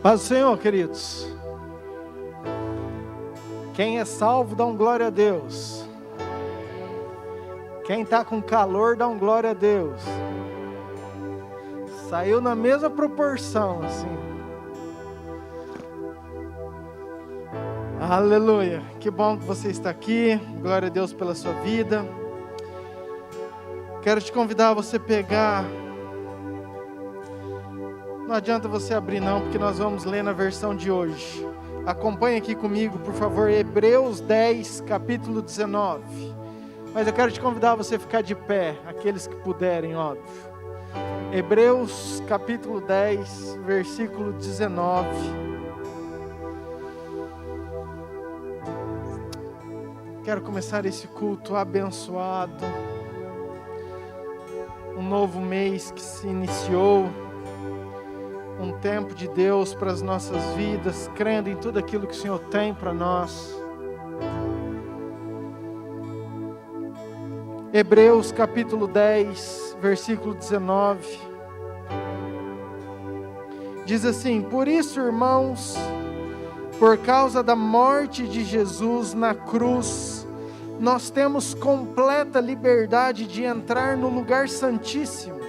Paz do Senhor, queridos. Quem é salvo, dá um glória a Deus. Quem está com calor, dá um glória a Deus. Saiu na mesma proporção, assim. Aleluia. Que bom que você está aqui. Glória a Deus pela sua vida. Quero te convidar a você pegar. Não adianta você abrir não, porque nós vamos ler na versão de hoje. Acompanhe aqui comigo, por favor, Hebreus 10, capítulo 19. Mas eu quero te convidar a você ficar de pé, aqueles que puderem, óbvio. Hebreus, capítulo 10, versículo 19. Quero começar esse culto abençoado. Um novo mês que se iniciou. Um tempo de Deus para as nossas vidas, crendo em tudo aquilo que o Senhor tem para nós. Hebreus capítulo 10, versículo 19. Diz assim: por isso, irmãos, por causa da morte de Jesus na cruz, nós temos completa liberdade de entrar no lugar santíssimo.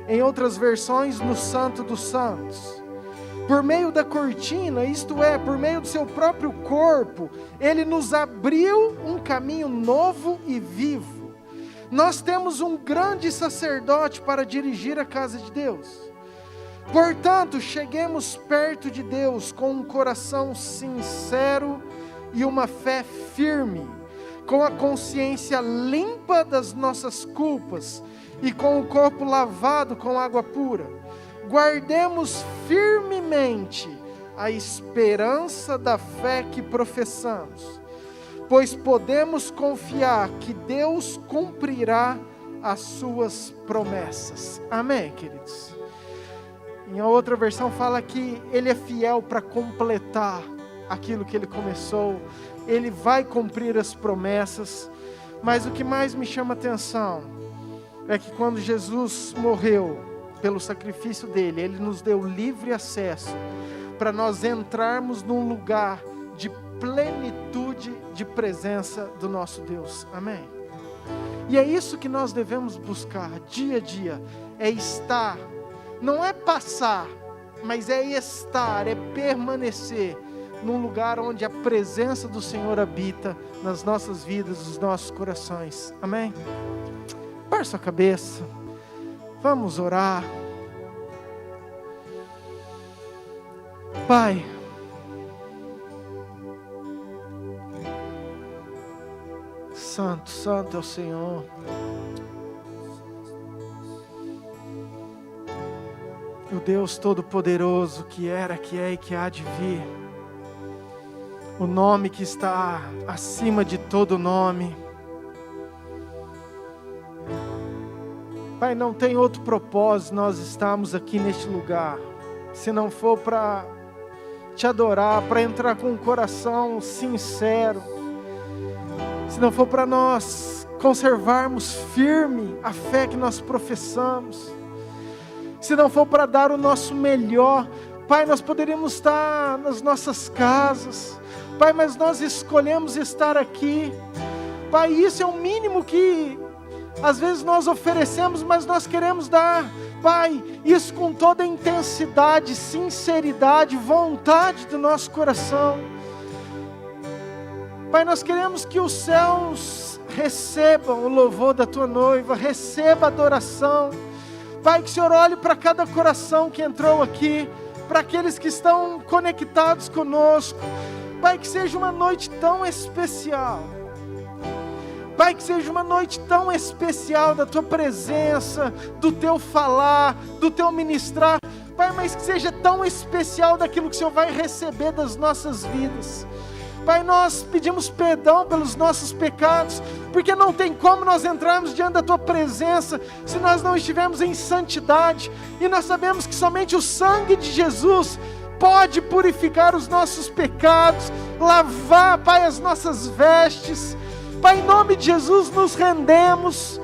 Em outras versões, no Santo dos Santos. Por meio da cortina, isto é, por meio do seu próprio corpo, Ele nos abriu um caminho novo e vivo. Nós temos um grande sacerdote para dirigir a casa de Deus. Portanto, cheguemos perto de Deus com um coração sincero e uma fé firme, com a consciência limpa das nossas culpas, e com o corpo lavado com água pura. Guardemos firmemente a esperança da fé que professamos, pois podemos confiar que Deus cumprirá as suas promessas. Amém, queridos? Em outra versão fala que Ele é fiel para completar aquilo que Ele começou. Ele vai cumprir as promessas. Mas o que mais me chama atenção é que quando Jesus morreu pelo sacrifício dele, Ele nos deu livre acesso para nós entrarmos num lugar de plenitude de presença do nosso Deus. Amém? E é isso que nós devemos buscar dia a dia, é estar, não é passar, mas é estar, é permanecer num lugar onde a presença do Senhor habita nas nossas vidas, nos nossos corações. Amém? Para sua cabeça, vamos orar. Pai, santo, santo é o Senhor. O Deus Todo-Poderoso que era, que é e que há de vir. O nome que está acima de todo nome. Pai, não tem outro propósito nós estamos aqui neste lugar, se não for para Te adorar, para entrar com um coração sincero, se não for para nós conservarmos firme a fé que nós professamos, se não for para dar o nosso melhor. Pai, nós poderíamos estar nas nossas casas, Pai, mas nós escolhemos estar aqui. Pai, isso é o mínimo que às vezes nós oferecemos, mas nós queremos dar, Pai, isso com toda a intensidade, sinceridade, vontade do nosso coração. Pai, nós queremos que os céus recebam o louvor da Tua noiva, receba a adoração. Pai, que o Senhor olhe para cada coração que entrou aqui, para aqueles que estão conectados conosco. Pai, que seja uma noite tão especial. Pai, que seja uma noite tão especial da Tua presença, do Teu falar, do Teu ministrar. Pai, mas que seja tão especial daquilo que o Senhor vai receber das nossas vidas. Pai, nós pedimos perdão pelos nossos pecados, porque não tem como nós entrarmos diante da Tua presença se nós não estivermos em santidade. E nós sabemos que somente o sangue de Jesus pode purificar os nossos pecados, lavar, Pai, as nossas vestes. Pai, em nome de Jesus nos rendemos.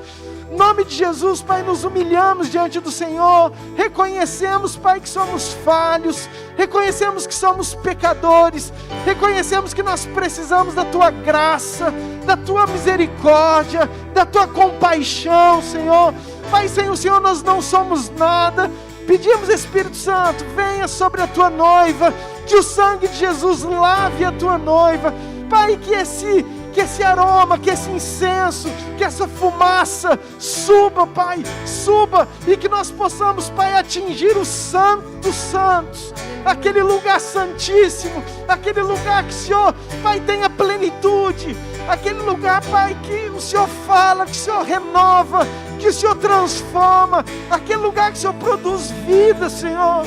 Em nome de Jesus, Pai, nos humilhamos diante do Senhor, reconhecemos, Pai, que somos falhos, reconhecemos que somos pecadores, reconhecemos que nós precisamos da Tua graça, da Tua misericórdia, da Tua compaixão, Senhor. Pai, sem o Senhor nós não somos nada. Pedimos, Espírito Santo, venha sobre a Tua noiva, que o sangue de Jesus lave a Tua noiva, Pai, que esse aroma, que esse incenso, que essa fumaça suba, Pai, suba, e que nós possamos, Pai, atingir o Santo dos Santos, aquele lugar santíssimo, aquele lugar que o Senhor, Pai, tenha plenitude, aquele lugar, Pai, que o Senhor fala, que o Senhor renova, que o Senhor transforma, aquele lugar que o Senhor produz vida, Senhor.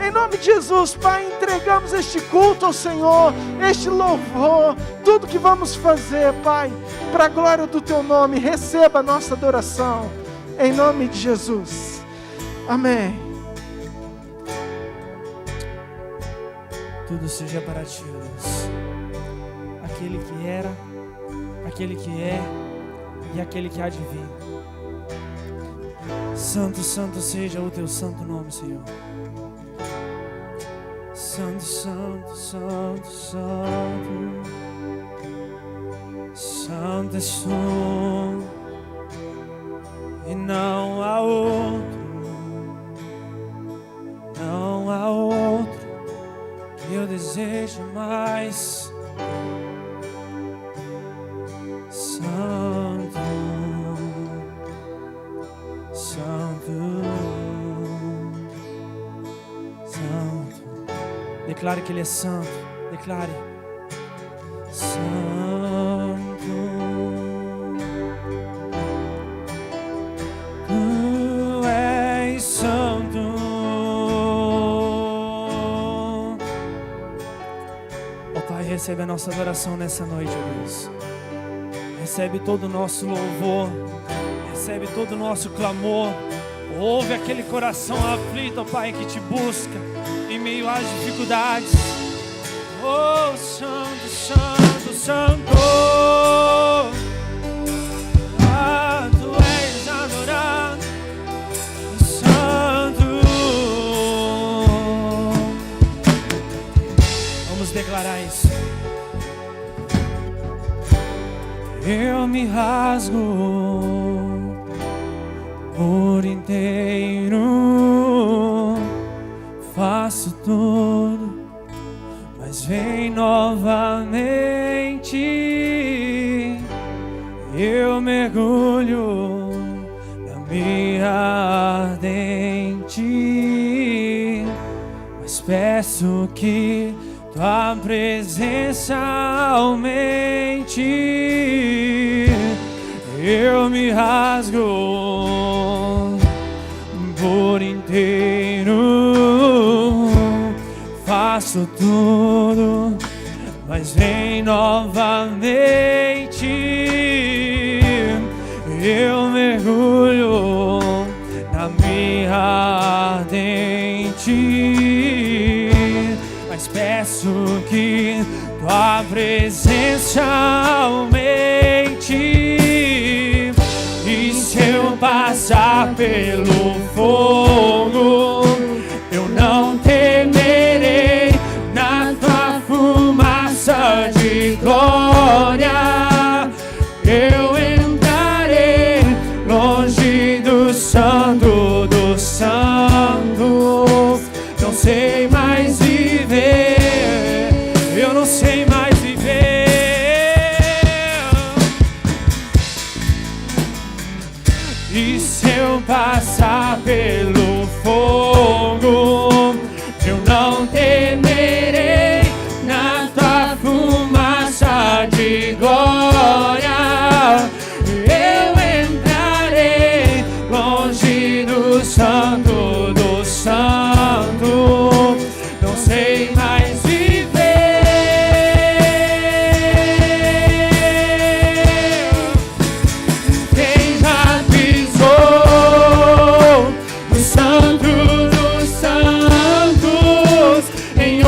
Em nome de Jesus, Pai, entregamos este culto ao Senhor, este louvor, tudo que vamos fazer, Pai, para a glória do Teu nome. Receba a nossa adoração, em nome de Jesus. Amém. Tudo seja para Ti, Deus. Aquele que era, aquele que é e aquele que há de vir. Santo, santo seja o Teu santo nome, Senhor. Santo, santo, santo, santo, santo és Tu, e não há outro, não há outro que eu desejo mais. Santo, santo, santo. Declare que Ele é santo. Declare. Santo. Tu és santo. Ó Pai, recebe a nossa adoração nessa noite, ó Deus. Recebe todo o nosso louvor. Recebe todo o nosso clamor. Ouve aquele coração aflito, ó Pai, que Te busca em meio às dificuldades. Oh, santo, santo, santo. Ah, Tu és adorado, santo. Vamos declarar isso. Eu me rasgo por inteiro, faço tudo, mas vem novamente. Eu mergulho na minha ardente, mas peço que Tua presença aumente. Eu me rasgo por inteiro, faço tudo, mas vem novamente. Eu mergulho na minha ardente, mas peço que Tua presença aumente. E se eu passar pelo fogo, eu não temerei. Na Tua fumaça de glória, eu entrarei longe do santo dos santos. Não sei mais viver, eu não sei mais viver. E se eu passar pelo fogo, eu não temerei. Na Tua fumaça de glória, eu entrarei longe do santo dos santos. Não sei mais viver. Quem já pisou no santo dos santos, em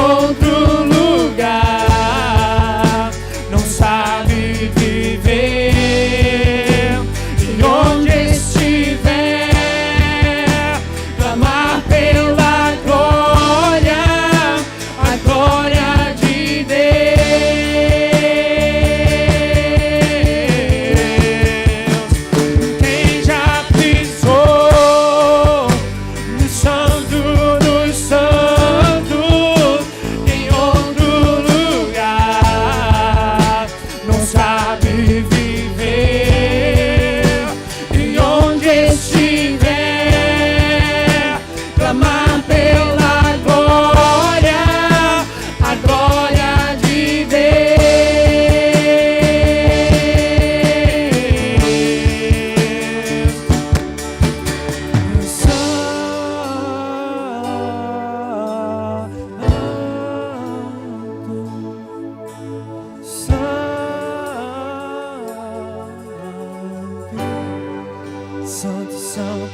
Santo, Santo,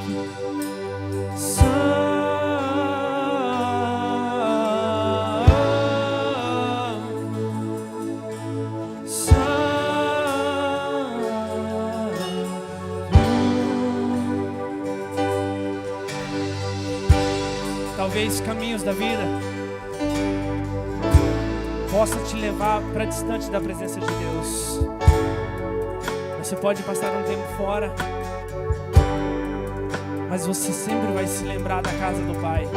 Talvez caminhos da vida possa te levar para distante da presença de Deus. Você pode passar um tempo fora, mas você sempre vai se lembrar da casa do Pai.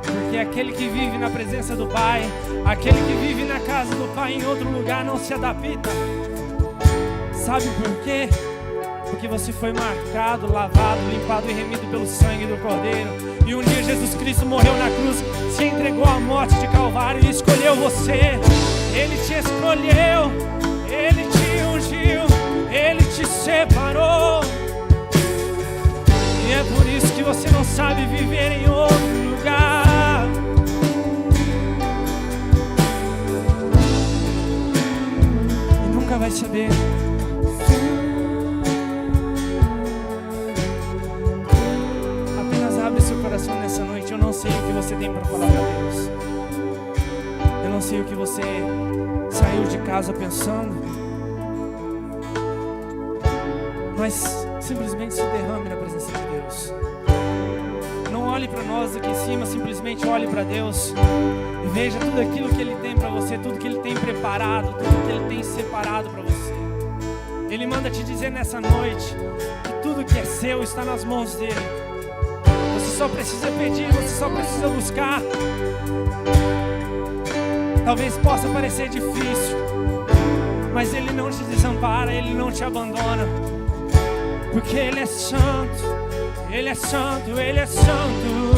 Porque aquele que vive na presença do Pai, aquele que vive na casa do Pai em outro lugar não se adapta. Sabe por quê? Porque você foi marcado, lavado, limpado e remido pelo sangue do Cordeiro. E um dia Jesus Cristo morreu na cruz, se entregou à morte de Calvário e escolheu você. Ele te escolheu, Ele te ungiu, Ele te separou. E é por isso que você não sabe viver em outro lugar. E nunca vai saber. Nessa noite, eu não sei o que você tem para falar para Deus. Eu não sei o que você saiu de casa pensando, mas simplesmente se derrame na presença de Deus. Não olhe para nós aqui em cima, simplesmente olhe para Deus e veja tudo aquilo que Ele tem para você, tudo que Ele tem preparado, tudo que Ele tem separado para você. Ele manda te dizer nessa noite que tudo que é seu está nas mãos dEle. Você só precisa pedir, você só precisa buscar. Talvez possa parecer difícil, mas Ele não te desampara, Ele não te abandona. Porque Ele é santo, Ele é santo, Ele é santo.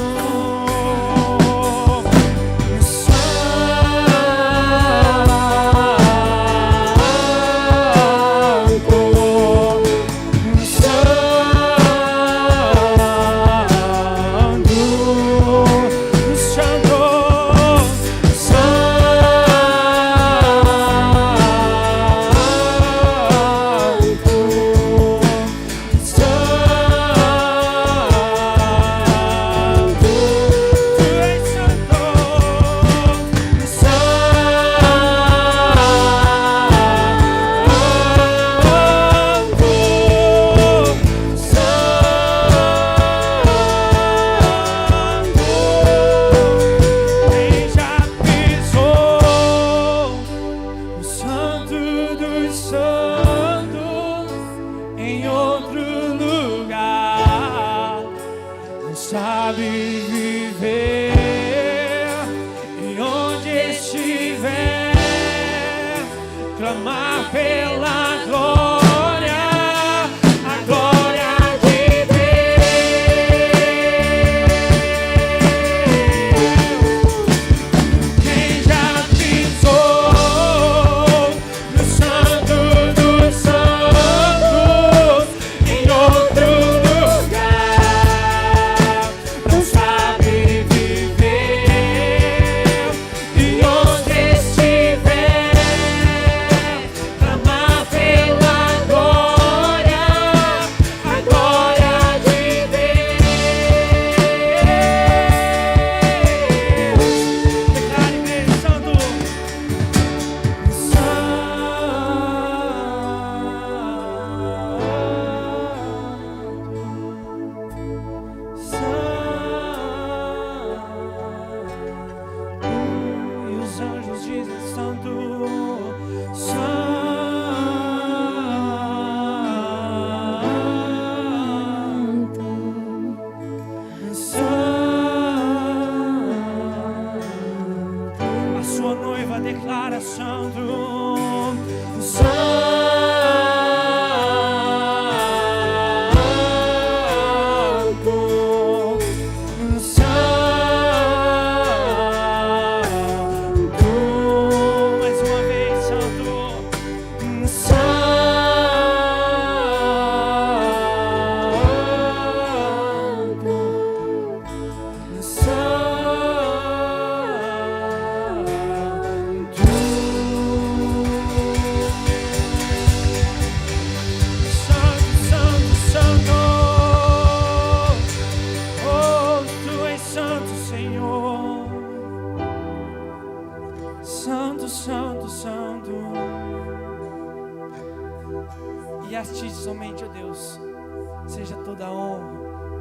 toda a honra,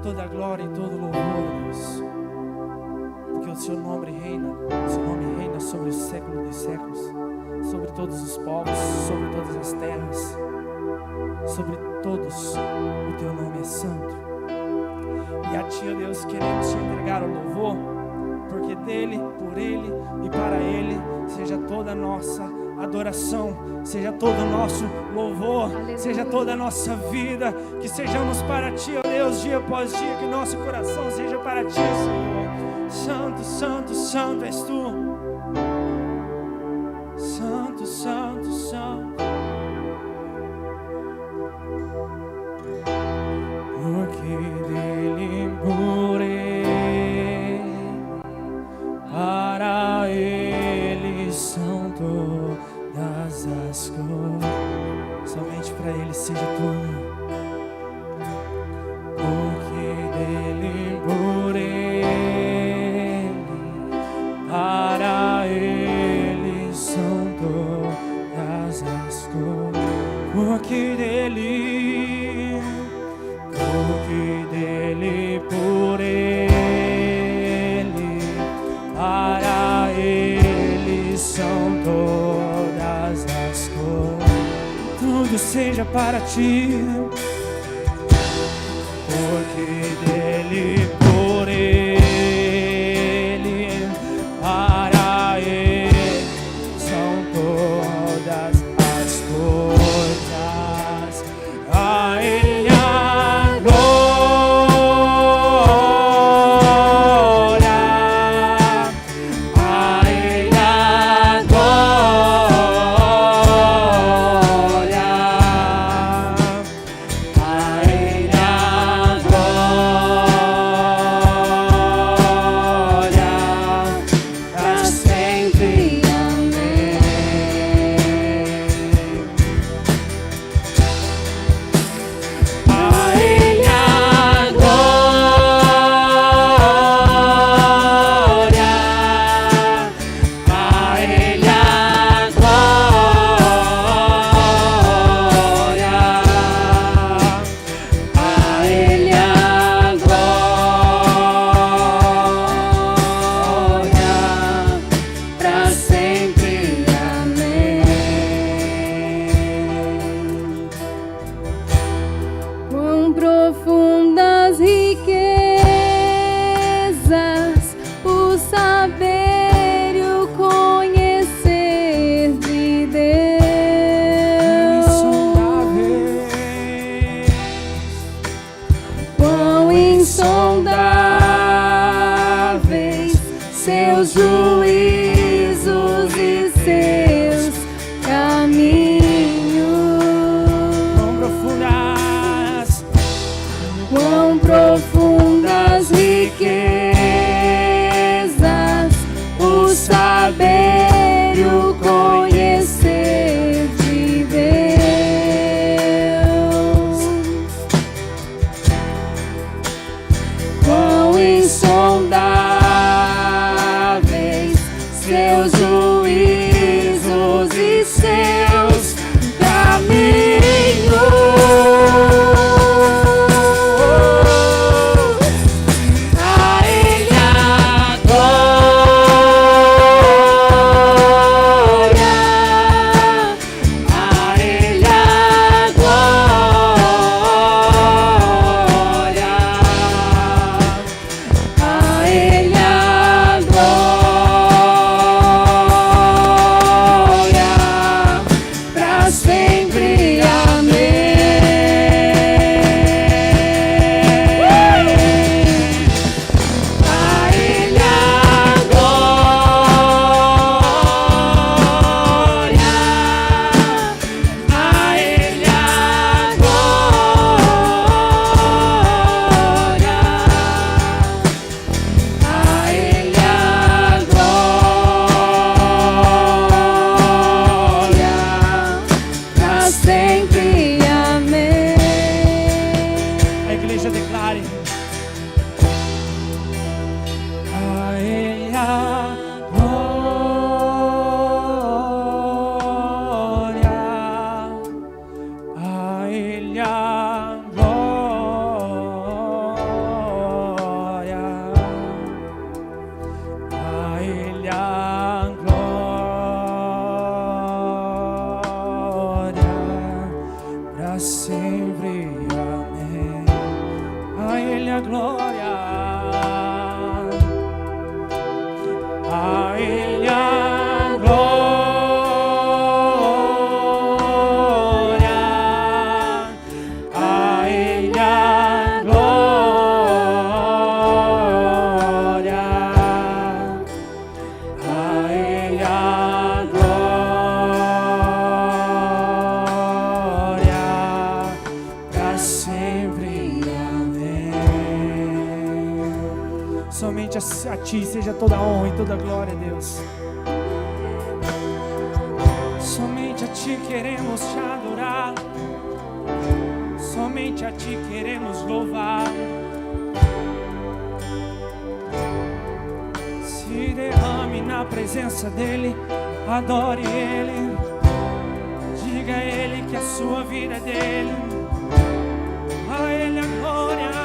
toda a glória e todo o louvor, Deus. Porque o seu nome reina sobre o século dos séculos, sobre todos os povos, sobre todas as terras, sobre todos. O teu nome é santo. E a ti, ó Deus, queremos te entregar o louvor, porque dele, por ele e para ele seja toda a nossa adoração, seja todo o nosso louvor, aleluia, seja toda a nossa vida, que sejamos para ti, ó Deus, dia após dia, que nosso coração seja para ti, Senhor. Santo, santo, santo és tu. Santo, santo, santo. Porque dele, por ele, para ele são todas as coisas. Somente para ele seja tudo. Porque dele, por ele, para ele são todas as coisas. Porque dele, por ele, para ele são todas as coisas. Tudo seja para ti. Porque dele, por ele, para ele são todas as coisas. A ele a glória, a ele a glória, a ele a glória, para sempre. Amém. A ele a glória, a ele a glória, a ele a glória, para sempre. Amém. Quão profundas riquezas o saber e o conhecer de Deus. Quão insondáveis seus juízos e seus caminhos. Quão profundas riquezas o saber e o conhecer de Deus. Quão insondáveis seus juízos e seus caminhos. A ele a glória, a ele a glória, a ele a glória, para sempre. Amém. A ele a glória, a ele a glória, a ele a glória, para sempre. Amém. A igreja declare: a ele a glória, a ele a glória, a glória. A Ele a glória. A Ele a glória. A Ele a glória. Pra sempre. Amém. Somente a Ti seja toda a honra e toda a glória, Deus. Somente a Ti queremos Te adorar. Somente a Ti queremos louvar. Se derrame na presença dEle, adore Ele. Diga a Ele que a sua vida é dEle. A Ele a glória.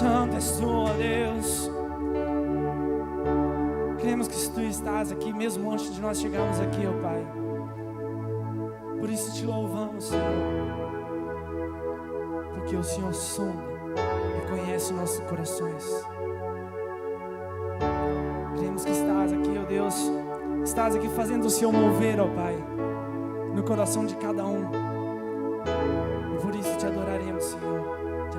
Santo és Tu, ó Deus. Cremos que Tu estás aqui mesmo antes de nós chegarmos aqui, ó Pai. Por isso Te louvamos, Senhor, porque o Senhor sonda e conhece nossos corações. Cremos que estás aqui, ó Deus. Estás aqui fazendo o Seu mover, ó Pai, no coração de cada um. E por isso Te adoraremos, Senhor. Te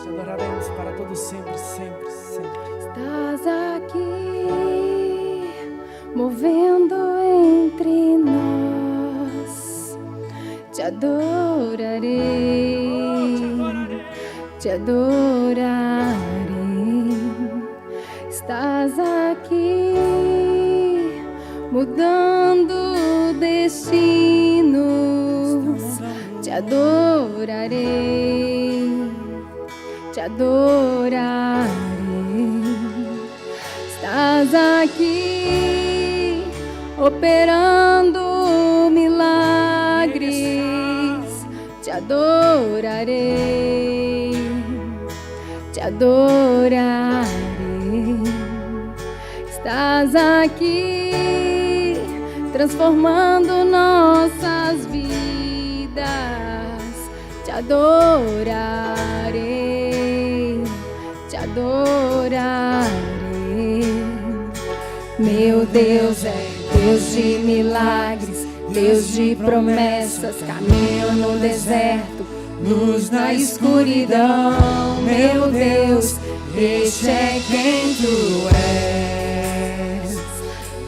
adoraremos para todo sempre, sempre, sempre. Estás aqui, movendo entre nós. Te adorarei, te adorarei. Estás aqui, mudando destinos. Te adorarei, te adorarei. Estás aqui, operando milagres. Te adorarei, te adorarei. Estás aqui, transformando nossas vidas. Te adorarei, te adorarei. Meu Deus é Deus de milagres, Deus de promessas, caminho no deserto, luz na escuridão. Meu Deus, este é quem Tu és.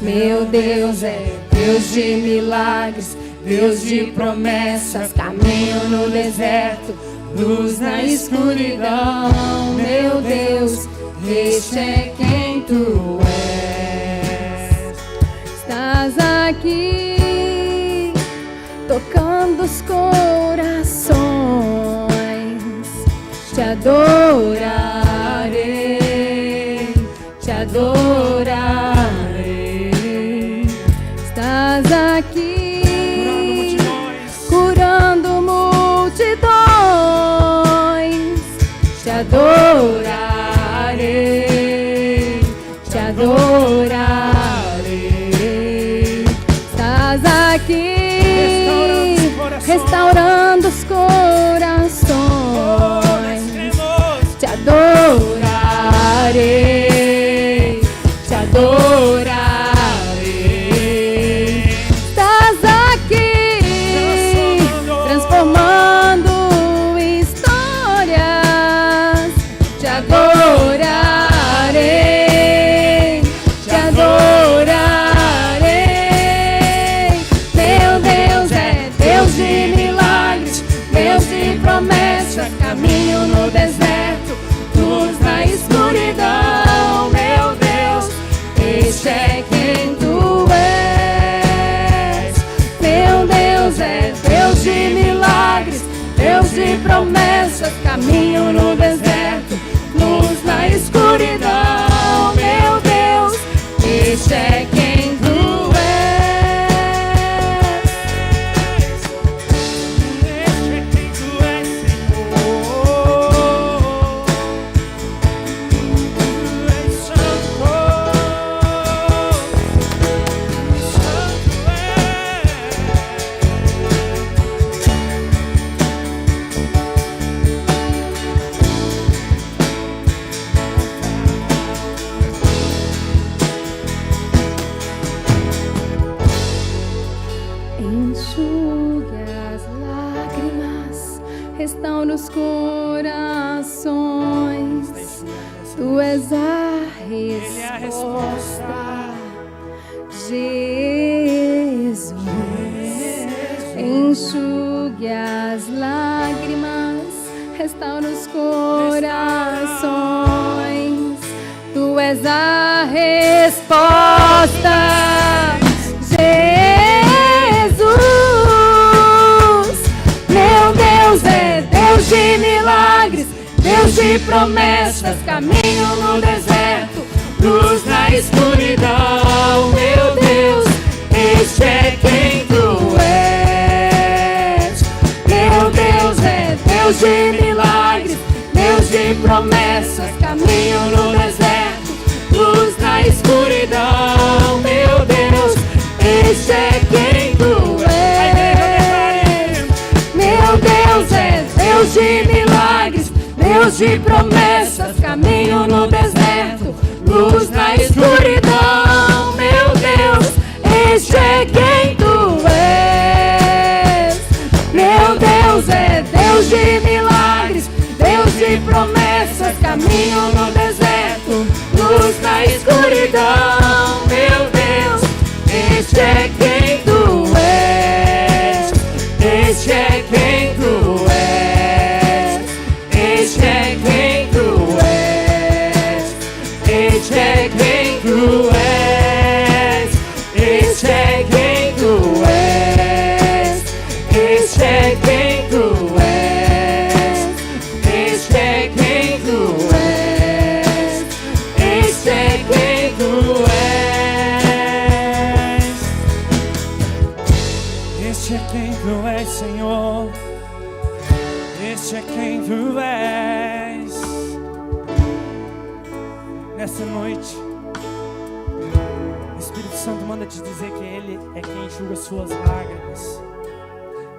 Meu Deus é Deus de milagres, Deus de promessas, caminho no deserto, luz na escuridão. Meu Deus, este é quem Tu és. Estás aqui, tocando os corações. Te adorarei, te adorarei. Estás aqui, curando multidões. Te adorarei, te adorarei. Estás aqui, restaurando os corações. Te adorarei, te adorarei. Estás aqui, transformando histórias. Te adorarei, te adorarei. Meu Deus é Deus de milagres, Deus de promessas, caminho no deserto, luz na escuridão. Meu Deus, este é quem tu és. Meu Deus é Deus de milagres, Deus de promessas, caminho no deserto, luz na escuridão. Meu Deus, este é quem tu és. Este é quem tu és, Senhor. Tu és santo, santo Enxugue as lágrimas, restaura os corações. Tu és a Ele é a resposta. Jesus. Enxugue as lágrimas, restaura os corações. Tu és a resposta, Jesus. Meu Deus é Deus de milagres, Deus de promessas, caminho no deserto, luz na escuridão. Meu Deus, este é quem tu és. Meu Deus é Deus de milagres, Deus de promessas, caminho no deserto, luz na escuridão. Meu Deus, este é quem tu és. Meu Deus é Deus de milagres, Deus de promessas, caminho no deserto, luz na escuridão. Meu Deus, este é quem tu és. Meu Deus é Deus de milagres, Deus de promessas, caminho no deserto, luz na escuridão. Meu Deus, este é quem tu és. Este é quem tu és. Este é quem tu és. Este é quem tu és. Este é quem tu és. Este é quem tu és. Este é quem tu és. Este é quem tu és. Este é quem tu és, Senhor. Este é quem tu és. Nessa noite, o Espírito Santo manda te dizer que Ele é quem enxuga suas lágrimas.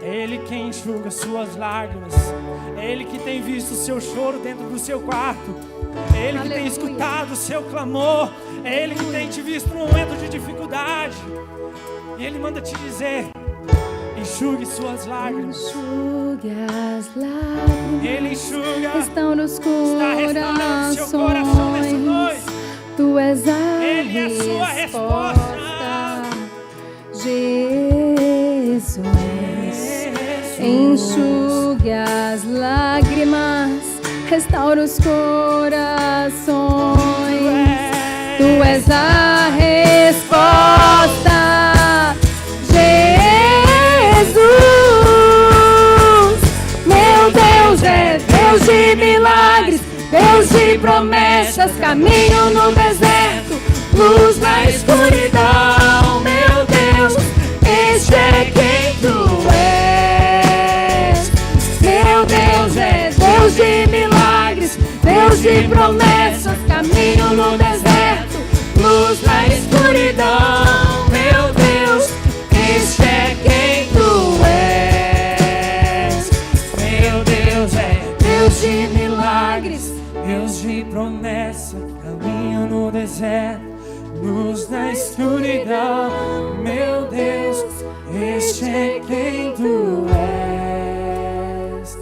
É Ele quem enxuga suas lágrimas. É Ele que tem visto o seu choro dentro do seu quarto. É Ele que tem escutado o seu clamor. É Ele que tem te visto no momento de dificuldade. E Ele manda te dizer: enxugue suas lágrimas. Enxugue as lágrimas, Ele enxuga. estão nos Está restaurando seu coração nessa corações. noite. Tu és a Ele é a sua resposta. Jesus. Enxugue as lágrimas, restaura os corações. Tu és a resposta, Jesus. Meu Deus é Deus de milagres, Deus de promessas, caminho no deserto, luz na escuridão. Meu Deus, este é quem tu és. Meu Deus é Deus de milagres, Deus de promessas, caminho no deserto, luz na escuridão. Meu Deus, este é quem tu és. Meu Deus é Deus de milagres, Deus de promessa, caminho no deserto, luz na escuridão. Meu Deus, este é quem tu és.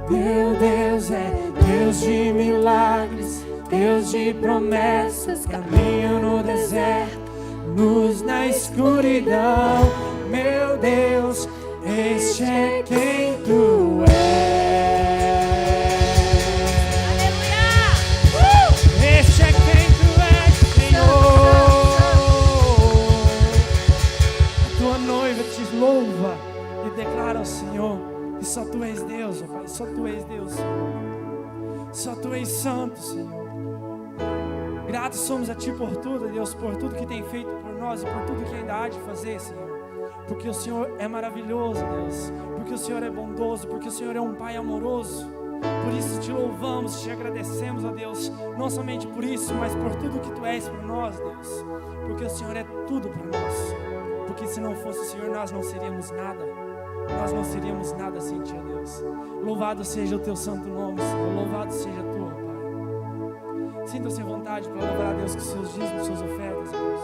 Meu Deus é Deus de milagres, Deus de promessas, caminho no deserto, luz na escuridão. Meu Deus, este é quem tu és. Aleluia! Este é quem tu és, Senhor. A tua noiva te louva e declara ao Senhor que só tu és Deus, ó Pai, só tu és Deus. Só tu és santo, Senhor. Gratos somos a Ti por tudo, Deus, por tudo que tem feito por nós e por tudo que ainda há de fazer, Senhor. Porque o Senhor é maravilhoso, Deus. Porque o Senhor é bondoso, porque o Senhor é um Pai amoroso. Por isso te louvamos, te agradecemos, ó Deus. Não somente por isso, mas por tudo que Tu és para nós, Deus. Porque o Senhor é tudo para nós. Porque se não fosse o Senhor, nós não seríamos nada. Nós não seríamos nada sem Ti, ó Deus. Louvado seja o Teu santo nome, Senhor. Louvado seja Tu, ó Pai. Sinta-se à vontade para louvar a Deus com seus dízimos, suas ofertas, ó Deus.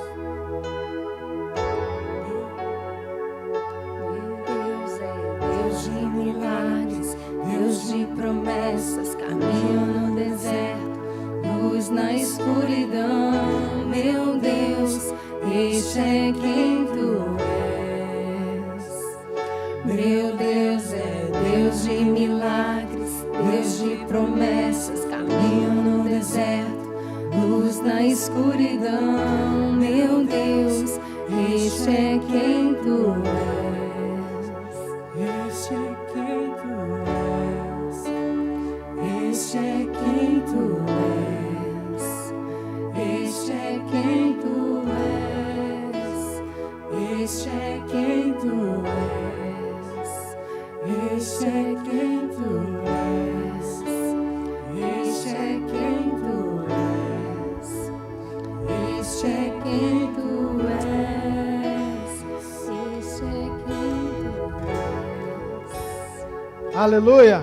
Deus é Deus de milagres, Deus de promessas, caminho no deserto, luz na escuridão. Meu Deus, este é quem Tu és. Meu Deus é Deus de milagres, Deus de promessas, caminho no deserto, luz na escuridão. Meu Deus, este é quem Tu és. Este é quem Tu és. Este é quem Tu és. Este é quem Tu és. Este é quem Tu és. Este é quem Tu és. Este é quem Tu és. Este é quem Tu és. Este é quem Tu és. Aleluia.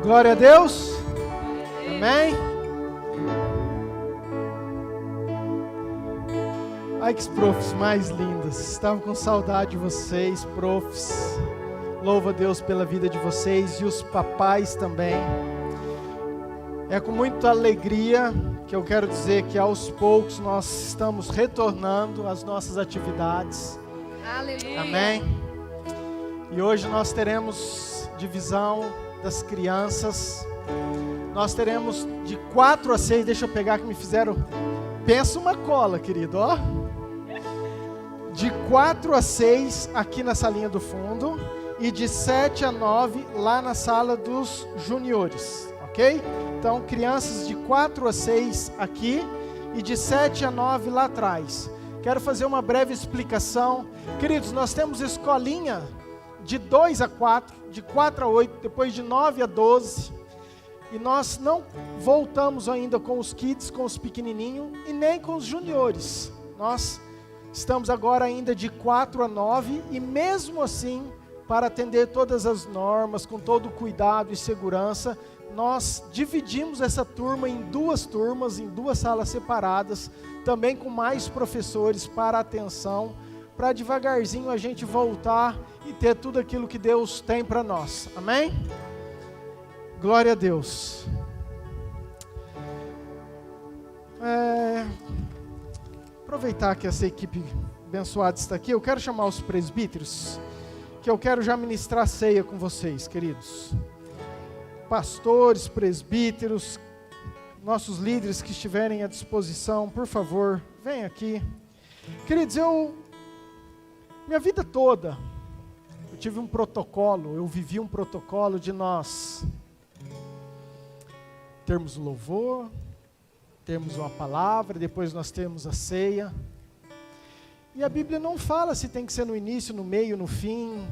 Glória a Deus. Amém. Ai, que profs mais lindas. Estava com saudade de vocês, profs. Louvo a Deus pela vida de vocês e os papais também. É com muita alegria que eu quero dizer que aos poucos nós estamos retornando às nossas atividades. Aleluia. Amém. E hoje nós teremos divisão das crianças. Nós teremos de 4 a 6, deixa eu pegar que me fizeram. Pensa uma cola, querido, ó. De 4 a 6 aqui na salinha do fundo e de 7 a 9 lá na sala dos juniores, ok? Então, crianças de 4 a 6 aqui e de 7 a 9 lá atrás. Quero fazer uma breve explicação. Queridos, nós temos escolinha de 2 a 4, de 4 a 8, depois de 9 a 12. E nós não voltamos ainda com os kids, com os pequenininhos e nem com os juniores. Nós estamos agora ainda de 4 a 9 e mesmo assim, para atender todas as normas, com todo o cuidado e segurança, nós dividimos essa turma em 2 turmas, em 2 salas separadas, também com mais professores para atenção, para devagarzinho a gente voltar e ter tudo aquilo que Deus tem para nós. Amém? Glória a Deus. Aproveitar que essa equipe abençoada está aqui, eu quero chamar os presbíteros, que eu quero já ministrar ceia com vocês, queridos. Pastores, presbíteros, nossos líderes que estiverem à disposição, por favor, venham aqui. Queridos, minha vida toda, eu tive um protocolo, eu vivi um protocolo de nós termos o louvor, temos uma palavra, depois nós temos a ceia. E a Bíblia não fala se tem que ser no início, no meio, no fim.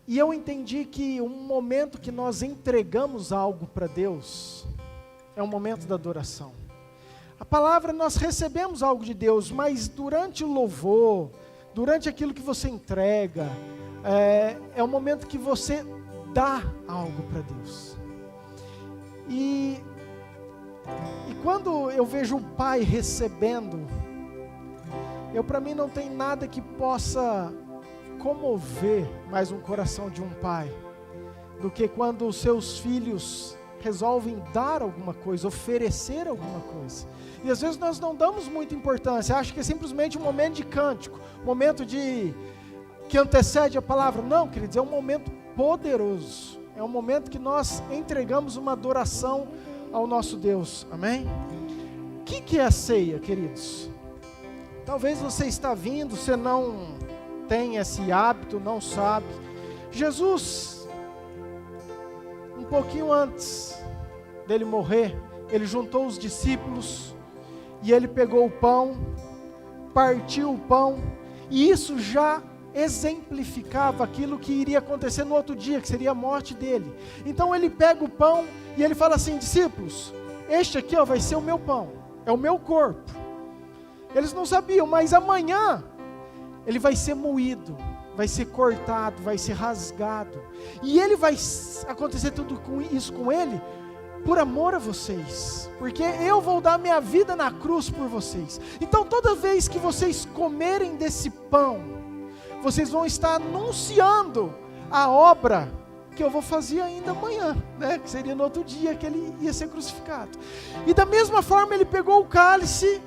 E eu entendi que um momento que nós entregamos algo para Deus é um momento da adoração. A palavra, nós recebemos algo de Deus, mas durante o louvor, durante aquilo que você entrega, é um momento que você dá algo para Deus. E quando eu vejo o pai recebendo, para mim não tem nada que possa comover mais um coração de um pai do que quando os seus filhos resolvem dar alguma coisa, oferecer alguma coisa. E às vezes nós não damos muita importância, acho que é simplesmente um momento de cântico, um momento que antecede a palavra. Não, queridos, é um momento poderoso, é um momento que nós entregamos uma adoração ao nosso Deus, amém? O que é a ceia, queridos? Talvez você está vindo, você não tem esse hábito, não sabe. Jesus, um pouquinho antes dele morrer, ele juntou os discípulos e ele pegou o pão, partiu o pão, e isso já exemplificava aquilo que iria acontecer no outro dia, que seria a morte dele. Então ele pega o pão e ele fala assim: discípulos, este aqui vai ser o meu pão, é o meu corpo. Eles não sabiam, mas amanhã ele vai ser moído, vai ser cortado, vai ser rasgado, e ele vai acontecer tudo isso com ele por amor a vocês, porque eu vou dar minha vida na cruz por vocês. Então toda vez que vocês comerem desse pão, vocês vão estar anunciando a obra que eu vou fazer ainda amanhã, né? Que seria no outro dia que ele ia ser crucificado. E da mesma forma ele pegou o cálice,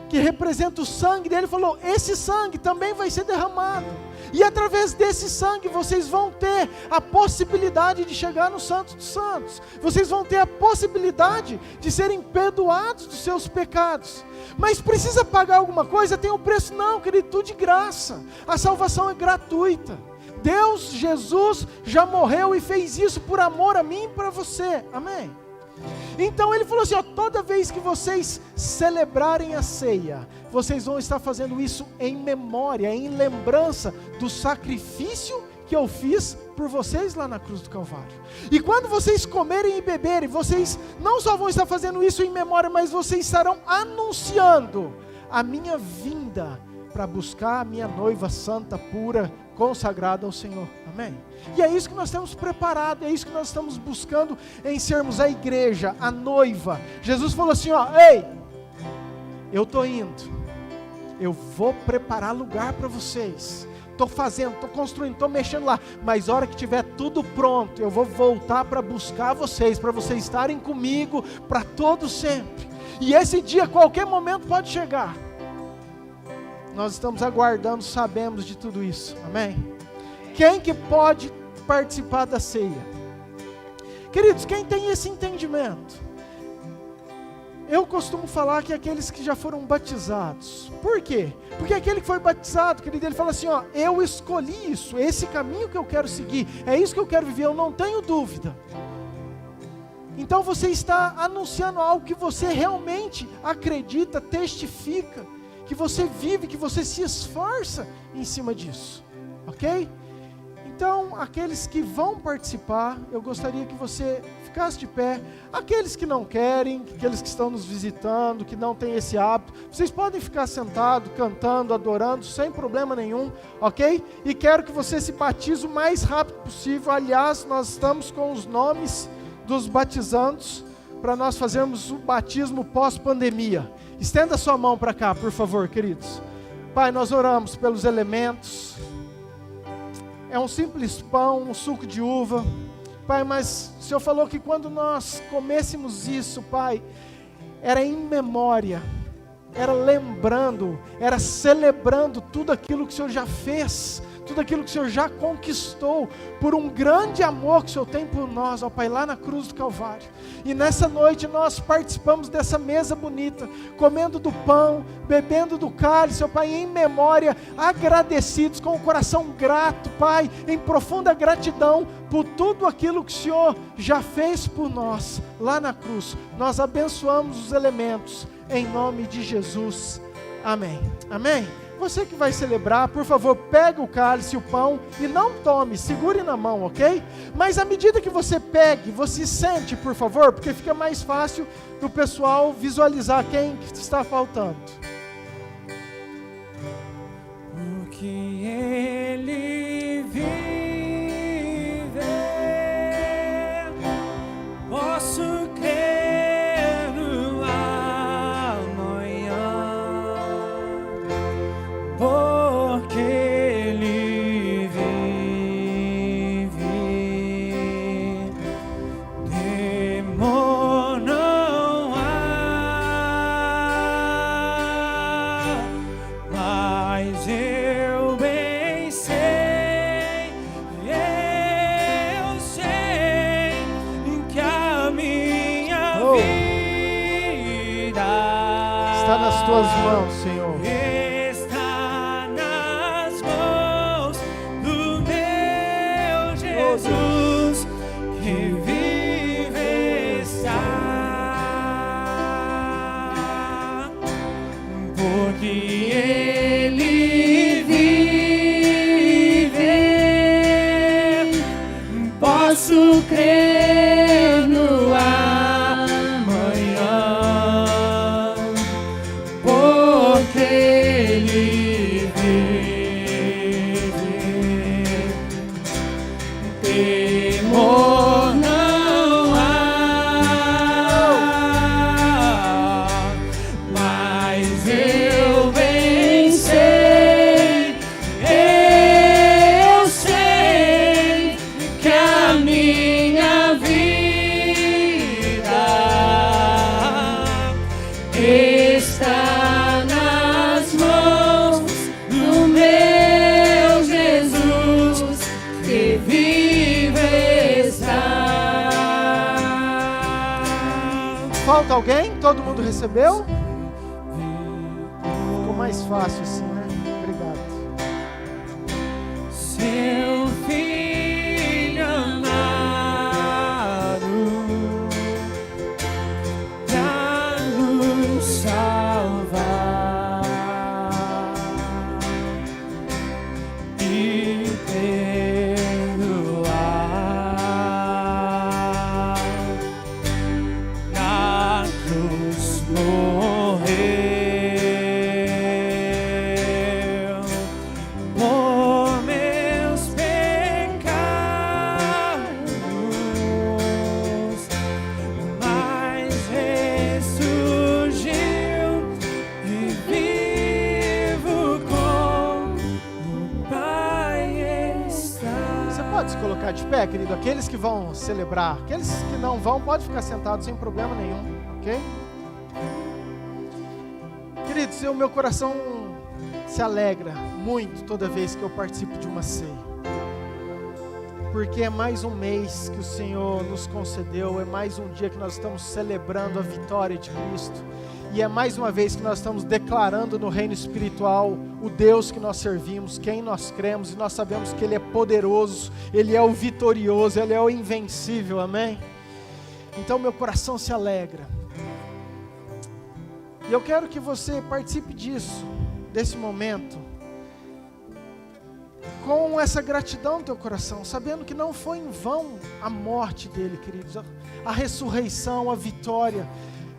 que representa o sangue dele, e falou: esse sangue também vai ser derramado, e através desse sangue vocês vão ter a possibilidade de chegar no Santo dos Santos, vocês vão ter a possibilidade de serem perdoados dos seus pecados. Mas precisa pagar alguma coisa? Tem um preço? Não, querido, tudo de graça, a salvação é gratuita. Deus, Jesus, já morreu e fez isso por amor a mim e para você, amém? Então ele falou assim: toda vez que vocês celebrarem a ceia, vocês vão estar fazendo isso em memória, em lembrança do sacrifício que eu fiz por vocês lá na cruz do Calvário. E quando vocês comerem e beberem, vocês não só vão estar fazendo isso em memória, mas vocês estarão anunciando a minha vinda para buscar a minha noiva santa, pura, consagrada ao Senhor, amém? E é isso que nós temos preparado, é isso que nós estamos buscando em sermos a igreja, a noiva. Jesus falou assim: ei, eu estou indo, eu vou preparar lugar para vocês, estou fazendo, estou construindo, estou mexendo lá, mas a hora que tiver tudo pronto, eu vou voltar para buscar vocês, para vocês estarem comigo para todo sempre. E esse dia, qualquer momento pode chegar. Nós estamos aguardando, sabemos de tudo isso, amém? Quem que pode participar da ceia? Queridos, quem tem esse entendimento? Eu costumo falar que aqueles que já foram batizados. Por quê? Porque aquele que foi batizado, querido, ele fala assim: eu escolhi isso, esse caminho que eu quero seguir, é isso que eu quero viver, eu não tenho dúvida. Então você está anunciando algo que você realmente acredita, testifica, que você vive, que você se esforça em cima disso, ok? Então, aqueles que vão participar, eu gostaria que você ficasse de pé. Aqueles que não querem, aqueles que estão nos visitando, que não têm esse hábito, vocês podem ficar sentados, cantando, adorando, sem problema nenhum, ok? E quero que você se batize o mais rápido possível. Aliás, nós estamos com os nomes dos batizandos, para nós fazermos o batismo pós-pandemia. Estenda sua mão para cá, por favor, queridos. Pai, nós oramos pelos elementos. É um simples pão, um suco de uva. Pai, mas o Senhor falou que quando nós comêssemos isso, Pai, era em memória, era lembrando, era celebrando tudo aquilo que o Senhor já fez, tudo aquilo que o Senhor já conquistou, por um grande amor que o Senhor tem por nós, ó Pai, lá na cruz do Calvário. E nessa noite nós participamos dessa mesa bonita, comendo do pão, bebendo do cálice, ó Pai, em memória, agradecidos, com o coração grato, Pai, em profunda gratidão por tudo aquilo que o Senhor já fez por nós, lá na cruz. Nós abençoamos os elementos, em nome de Jesus, amém, amém. Você que vai celebrar, por favor, pega o cálice e o pão e não tome, segure na mão, ok? Mas à medida que você pegue, você sente, por favor, porque fica mais fácil para o pessoal visualizar quem está faltando. O que ele vive tuas mãos, Senhor. Está nas mãos do meu Jesus, que vive está, porque Ele vive, posso crer no amanhã, porque Ele vive, temor não há, mas eu bem sei, eu sei que a minha vida está nas mãos do meu Jesus, que vive está. Falta alguém? Todo mundo recebeu? Ficou mais fácil assim, né? Obrigado. Seu filho amado, pra nos salvar e perdoar, na cruz morreu por meus pecados, mas ressurgiu e vivo com o Pai está. Você pode se colocar de pé, querido? Aqueles que vão celebrar, aqueles que não vão, pode ficar sentados sem problema nenhum, ok? Queridos, o meu coração se alegra muito toda vez que eu participo de uma ceia, porque é mais um mês que o Senhor nos concedeu, é mais um dia que nós estamos celebrando a vitória de Cristo, e é mais uma vez que nós estamos declarando no reino espiritual o Deus que nós servimos, quem nós cremos, e nós sabemos que Ele é poderoso, Ele é o vitorioso, Ele é o invencível, amém? Então meu coração se alegra, e eu quero que você participe disso, desse momento, com essa gratidão no teu coração, sabendo que não foi em vão a morte dele, queridos, a ressurreição, a vitória,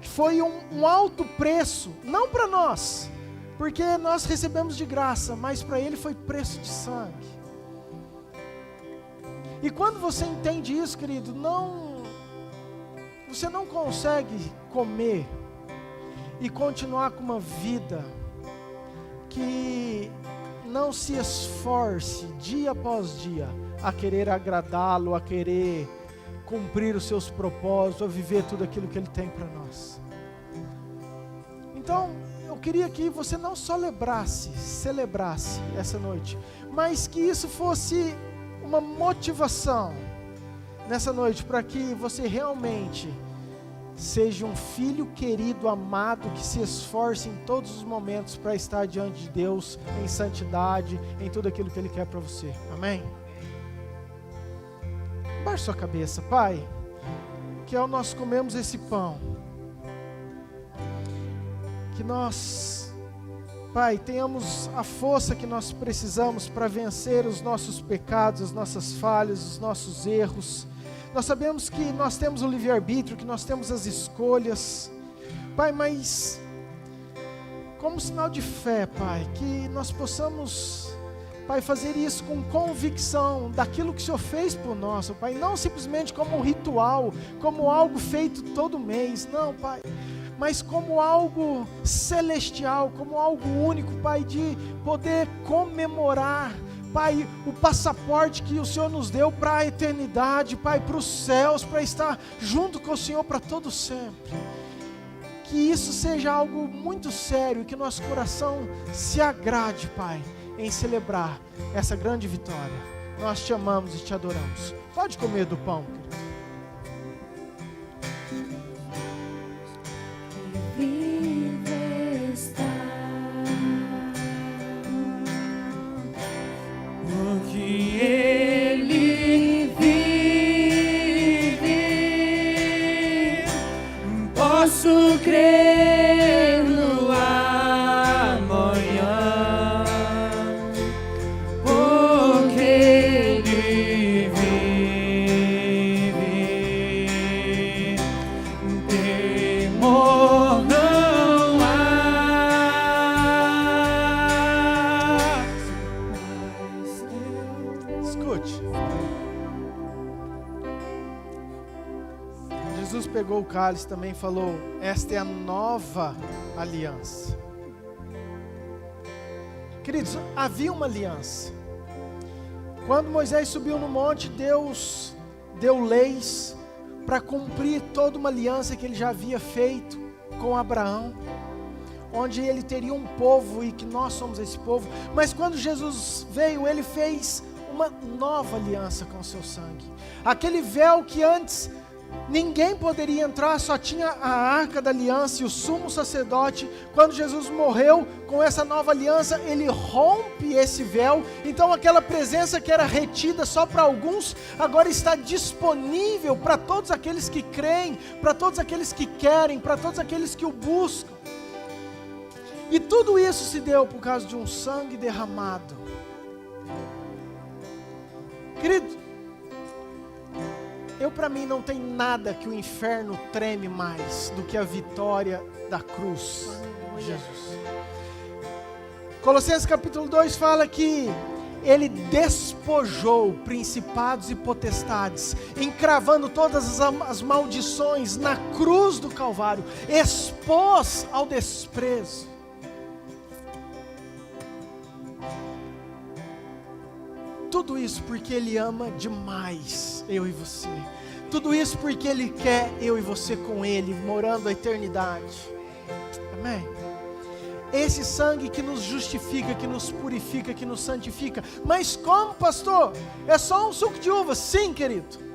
foi um alto preço, não para nós, porque nós recebemos de graça, mas para ele foi preço de sangue. E quando você entende isso, querido, você não consegue comer e continuar com uma vida que não se esforce dia após dia a querer agradá-lo, a querer cumprir os seus propósitos, a viver tudo aquilo que Ele tem para nós. Então, eu queria que você não só celebrasse essa noite, mas que isso fosse uma motivação nessa noite, para que você realmente seja um filho querido, amado, que se esforce em todos os momentos para estar diante de Deus, em santidade, em tudo aquilo que Ele quer para você, amém? Baixe sua cabeça. Pai, que ao nós comemos esse pão, que nós, Pai, tenhamos a força que nós precisamos para vencer os nossos pecados, as nossas falhas, os nossos erros. Nós sabemos que nós temos o livre-arbítrio, que nós temos as escolhas, Pai, mas como sinal de fé, Pai, que nós possamos, Pai, fazer isso com convicção daquilo que o Senhor fez por nós, Pai, não simplesmente como um ritual, como algo feito todo mês, não, Pai, mas como algo celestial, como algo único, Pai, de poder comemorar, Pai, o passaporte que o Senhor nos deu para a eternidade, Pai, para os céus, para estar junto com o Senhor para todo sempre. Que isso seja algo muito sério, que nosso coração se agrade, Pai, em celebrar essa grande vitória. Nós te amamos e te adoramos. Pode comer do pão, querido. Vive está Jesus pegou o cálice também falou: esta é a nova aliança. Queridos, havia uma aliança. Quando Moisés subiu no monte, Deus deu leis para cumprir toda uma aliança que ele já havia feito com Abraão, onde ele teria um povo e que nós somos esse povo. Mas quando Jesus veio, ele fez uma nova aliança com o seu sangue. Aquele véu que antes ninguém poderia entrar, só tinha a arca da aliança e o sumo sacerdote. Quando Jesus morreu, com essa nova aliança, ele rompe esse véu. Então aquela presença que era retida só para alguns, agora está disponível para todos aqueles que creem, para todos aqueles que querem, para todos aqueles que o buscam. E tudo isso se deu por causa de um sangue derramado. Querido, para mim não tem nada que o inferno treme mais do que a vitória da cruz de Jesus. Colossenses capítulo 2 fala que ele despojou principados e potestades, encravando todas as maldições na cruz do Calvário, expôs ao desprezo. Tudo isso porque Ele ama demais eu e você. Tudo isso porque Ele quer eu e você com Ele, morando a eternidade. Amém? Esse sangue que nos justifica, que nos purifica, que nos santifica. Mas como, pastor? É só um suco de uva? Sim, querido.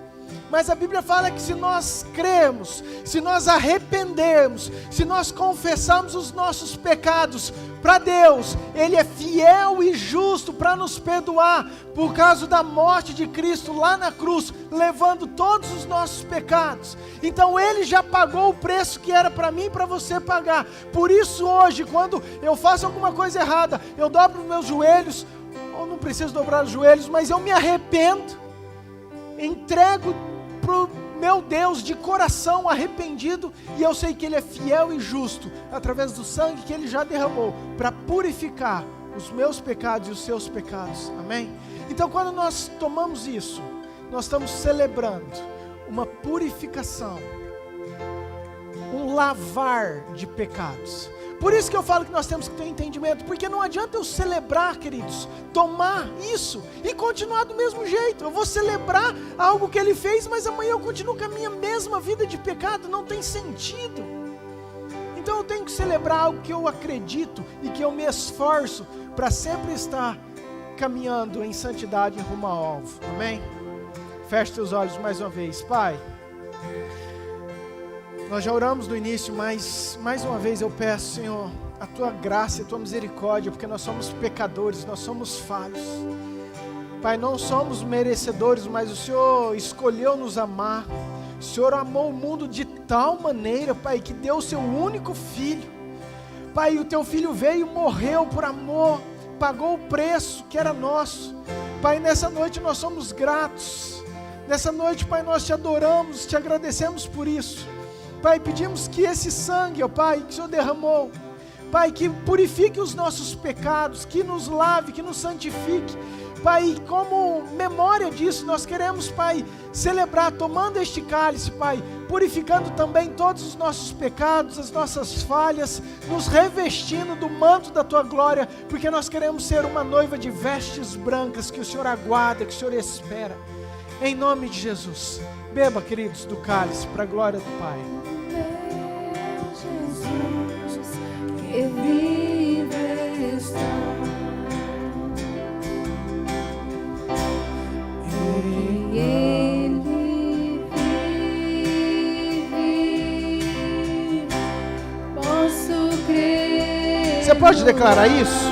Mas a Bíblia fala que se nós crermos, se nós arrependermos, se nós confessarmos os nossos pecados para Deus, Ele é fiel e justo para nos perdoar, por causa da morte de Cristo lá na cruz, levando todos os nossos pecados. Então Ele já pagou o preço que era para mim e para você pagar. Por isso hoje, quando eu faço alguma coisa errada, eu dobro os meus joelhos, ou não preciso dobrar os joelhos, mas eu me arrependo, entrego para o meu Deus de coração arrependido, e eu sei que Ele é fiel e justo, através do sangue que Ele já derramou, para purificar os meus pecados e os seus pecados, amém? Então quando nós tomamos isso, nós estamos celebrando uma purificação, um lavar de pecados. Por isso que eu falo que nós temos que ter entendimento, porque não adianta eu celebrar, queridos, tomar isso e continuar do mesmo jeito. Eu vou celebrar algo que Ele fez, mas amanhã eu continuo com a minha mesma vida de pecado, não tem sentido. Então eu tenho que celebrar algo que eu acredito e que eu me esforço para sempre estar caminhando em santidade em rumo ao alvo, amém? Feche seus olhos mais uma vez. Pai, nós já oramos no início, mas mais uma vez eu peço, Senhor, a Tua graça e a Tua misericórdia, porque nós somos pecadores, nós somos falhos. Pai, não somos merecedores, mas o Senhor escolheu nos amar. O Senhor amou o mundo de tal maneira, Pai, que deu o Seu único Filho. Pai, o Teu Filho veio e morreu por amor, pagou o preço que era nosso. Pai, nessa noite nós somos gratos. Nessa noite, Pai, nós Te adoramos, Te agradecemos por isso. Pai, pedimos que esse sangue, ó Pai, que o Senhor derramou, Pai, que purifique os nossos pecados, que nos lave, que nos santifique. Pai, como memória disso, nós queremos, Pai, celebrar tomando este cálice, Pai, purificando também todos os nossos pecados, as nossas falhas, nos revestindo do manto da Tua glória, porque nós queremos ser uma noiva de vestes brancas que o Senhor aguarda, que o Senhor espera. Em nome de Jesus, beba, queridos, do cálice, para a glória do Pai. Jesus, que vive está, em Ele vive, posso crer. Você pode declarar isso?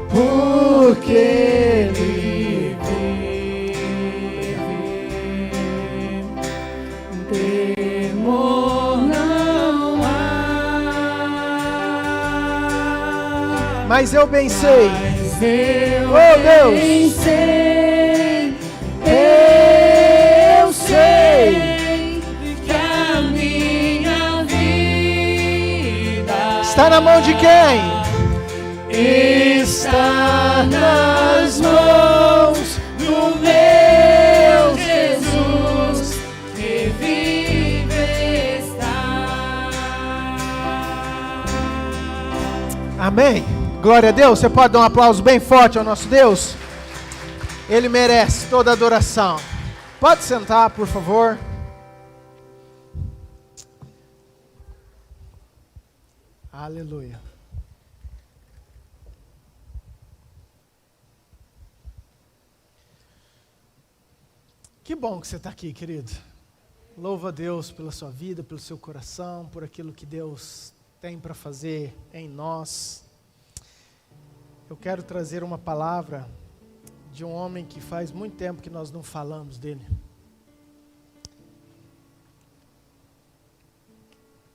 Porque Ele mas eu bem sei, oh Deus, eu sei que a minha vida está na mão de quem? Está nas mãos do meu Jesus. Amém? Glória a Deus. Você pode dar um aplauso bem forte ao nosso Deus? Ele merece toda a adoração. Pode sentar, por favor. Aleluia. Que bom que você está aqui, querido. Louva a Deus pela sua vida, pelo seu coração, por aquilo que Deus tem para fazer em nós. Eu quero trazer uma palavra de um homem que faz muito tempo que nós não falamos dele.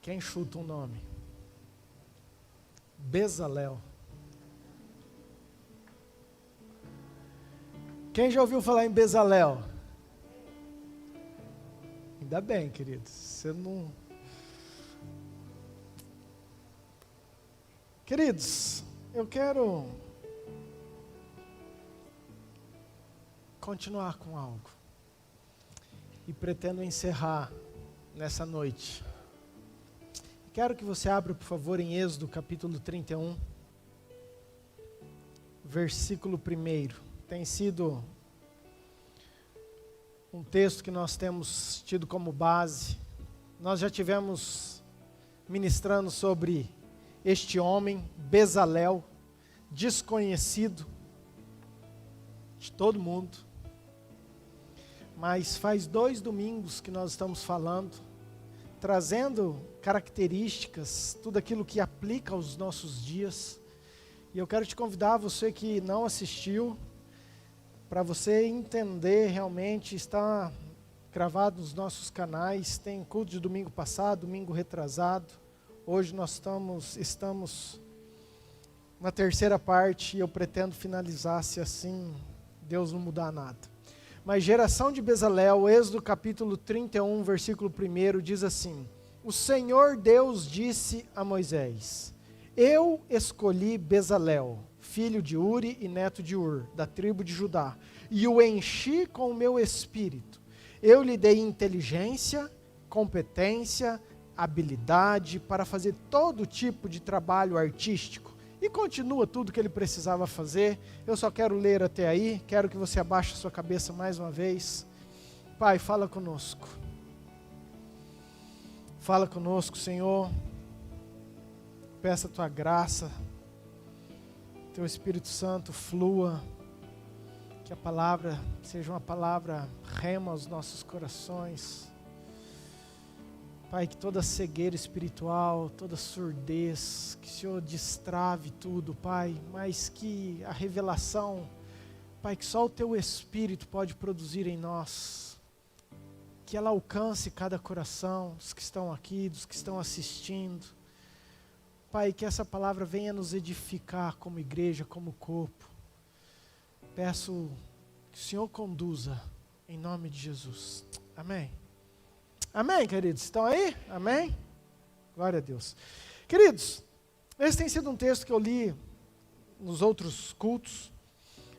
Quem chuta um nome? Bezalel. Quem já ouviu falar em Bezalel? Ainda bem, querido. Você não... Queridos, eu quero continuar com algo. E pretendo encerrar nessa noite. Quero que você abra, por favor, em Êxodo capítulo 31, versículo 1. Tem sido um texto que nós temos tido como base. Nós já tivemos ministrando sobre este homem, Bezalel, desconhecido de todo mundo. Mas faz 2 domingos que nós estamos falando, trazendo características, tudo aquilo que aplica aos nossos dias. E eu quero te convidar, você que não assistiu, para você entender realmente, está gravado nos nossos canais, tem culto de domingo passado, domingo retrasado. Hoje nós estamos na terceira parte e eu pretendo finalizar, se assim Deus não mudar nada. Mas geração de Bezalel, Êxodo capítulo 31, versículo 1, diz assim: O Senhor Deus disse a Moisés: Eu escolhi Bezalel, filho de Uri e neto de Ur, da tribo de Judá, e o enchi com o meu espírito. Eu lhe dei inteligência, competência, habilidade para fazer todo tipo de trabalho artístico. E continua tudo que ele precisava fazer. Eu só quero ler até aí. Quero que você abaixe a sua cabeça mais uma vez. Pai, fala conosco. Fala conosco, Senhor. Peça a tua graça. Teu Espírito Santo flua. Que a palavra seja uma palavra rema aos nossos corações. Pai, que toda cegueira espiritual, toda surdez, que o Senhor destrave tudo, Pai, mas que a revelação, Pai, que só o Teu Espírito pode produzir em nós, que ela alcance cada coração, dos que estão aqui, dos que estão assistindo. Pai, que essa palavra venha nos edificar como igreja, como corpo. Peço que o Senhor conduza, em nome de Jesus. Amém. Amém, queridos? Estão aí? Amém? Glória a Deus. Queridos, esse tem sido um texto que eu li nos outros cultos,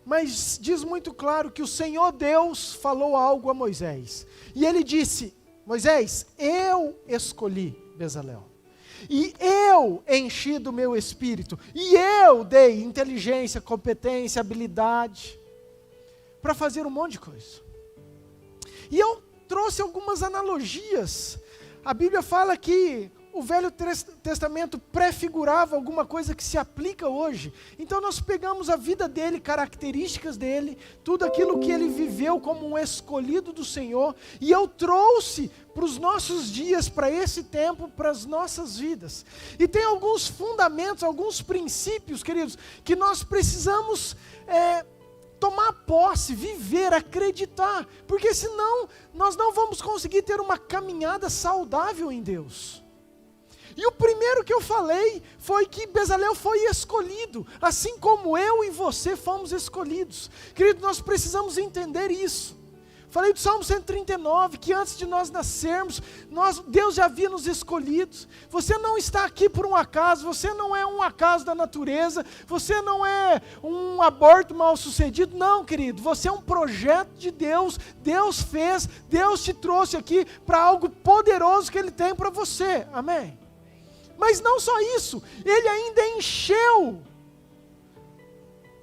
mas diz muito claro que o Senhor Deus falou algo a Moisés. E ele disse: Moisés, eu escolhi Bezalel. E eu enchi do meu espírito. E eu dei inteligência, competência, habilidade para fazer um monte de coisa. E eu trouxe algumas analogias. A Bíblia fala que o Velho Testamento prefigurava alguma coisa que se aplica hoje. Então nós pegamos a vida dele, características dele, tudo aquilo que ele viveu como um escolhido do Senhor, e eu trouxe para os nossos dias, para esse tempo, para as nossas vidas. E tem alguns fundamentos, alguns princípios, queridos, que nós precisamos tomar posse, viver, acreditar, porque senão nós não vamos conseguir ter uma caminhada saudável em Deus. E o primeiro que eu falei foi que Bezalel foi escolhido, assim como eu e você fomos escolhidos. Querido, nós precisamos entender isso. Falei do Salmo 139, que antes de nós nascermos, Deus já havia nos escolhido. Você não está aqui por um acaso, você não é um acaso da natureza, você não é um aborto mal sucedido, não, querido. Você é um projeto de Deus, Deus fez, Deus te trouxe aqui para algo poderoso que Ele tem para você, amém? Mas não só isso, ele ainda encheu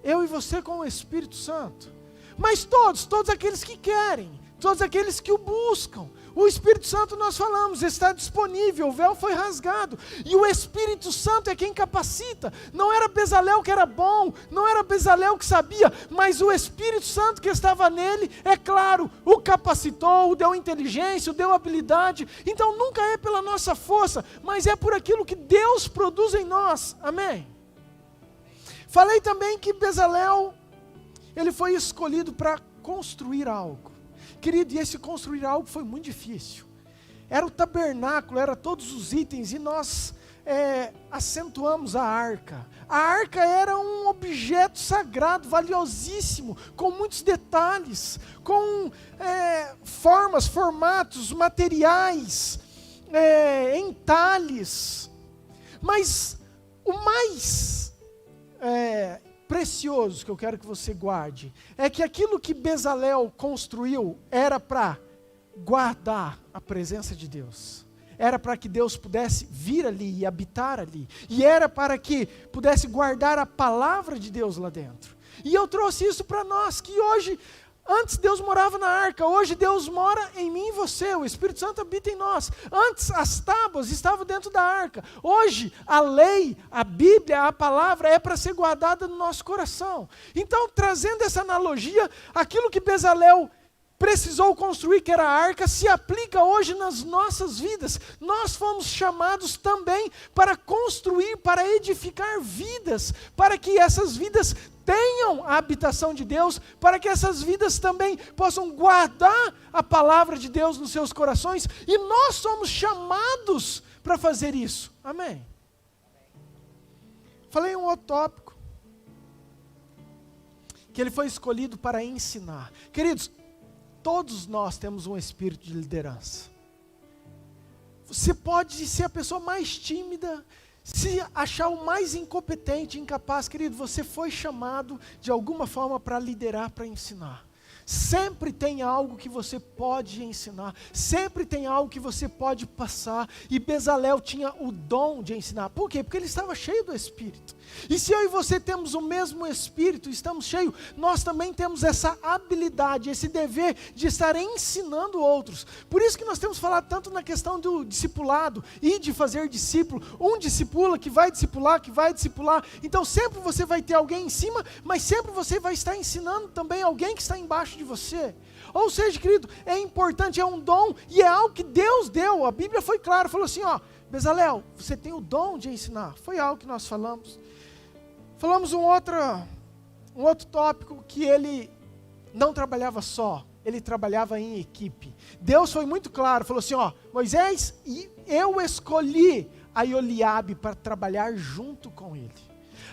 eu e você com o Espírito Santo. Mas todos aqueles que querem, todos aqueles que o buscam, o Espírito Santo, nós falamos, está disponível, o véu foi rasgado, e o Espírito Santo é quem capacita. Não era Bezalel que era bom, não era Bezalel que sabia, mas o Espírito Santo que estava nele, é claro, o capacitou, o deu inteligência, o deu habilidade. Então nunca é pela nossa força, mas é por aquilo que Deus produz em nós, amém? Falei também que Bezalel, ele foi escolhido para construir algo. Querido, e esse construir algo foi muito difícil. Era o tabernáculo, era todos os itens, e nós acentuamos a arca. A arca era um objeto sagrado, valiosíssimo, com muitos detalhes, com formas, formatos, materiais, entalhes. Mas o mais precioso que eu quero que você guarde é que aquilo que Bezalel construiu era para guardar a presença de Deus, era para que Deus pudesse vir ali e habitar ali, e era para que pudesse guardar a palavra de Deus lá dentro. E eu trouxe isso para nós, que hoje, antes Deus morava na arca, hoje Deus mora em mim e você, o Espírito Santo habita em nós. Antes as tábuas estavam dentro da arca, hoje a lei, a Bíblia, a palavra é para ser guardada no nosso coração. Então, trazendo essa analogia, aquilo que Bezalel precisou construir, que era a arca, se aplica hoje nas nossas vidas. Nós fomos chamados também para construir, para edificar vidas, para que essas vidas tenham a habitação de Deus, para que essas vidas também possam guardar a palavra de Deus nos seus corações, e nós somos chamados para fazer isso, amém? Falei um outro tópico, que ele foi escolhido para ensinar. Queridos, todos nós temos um espírito de liderança. Você pode ser a pessoa mais tímida, se achar o mais incompetente, incapaz, querido, você foi chamado de alguma forma para liderar, para ensinar. Sempre tem algo que você pode ensinar, sempre tem algo que você pode passar, e Bezalel tinha o dom de ensinar. Por quê? Porque ele estava cheio do Espírito. E se eu e você temos o mesmo Espírito, estamos cheios, nós também temos essa habilidade, esse dever de estar ensinando outros. Por isso que nós temos falado tanto na questão do discipulado e de fazer discípulo. Um discipula, que vai discipular, que vai discipular. Então sempre você vai ter alguém em cima, mas sempre você vai estar ensinando também alguém que está embaixo de você. Ou seja, querido, é importante, é um dom, e é algo que Deus deu. A Bíblia foi clara, falou assim, ó, Bezalel, você tem o dom de ensinar. Foi algo que nós falamos. Falamos um outro tópico, que ele não trabalhava só, ele trabalhava em equipe. Deus foi muito claro, falou assim, ó, Moisés, eu escolhi a Ioliabe para trabalhar junto com ele.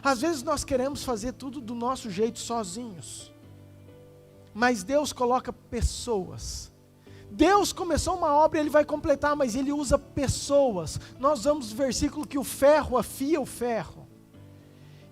Às vezes nós queremos fazer tudo do nosso jeito sozinhos, mas Deus coloca pessoas. Deus começou uma obra, Ele vai completar, mas Ele usa pessoas. Nós vamos no versículo que o ferro afia o ferro.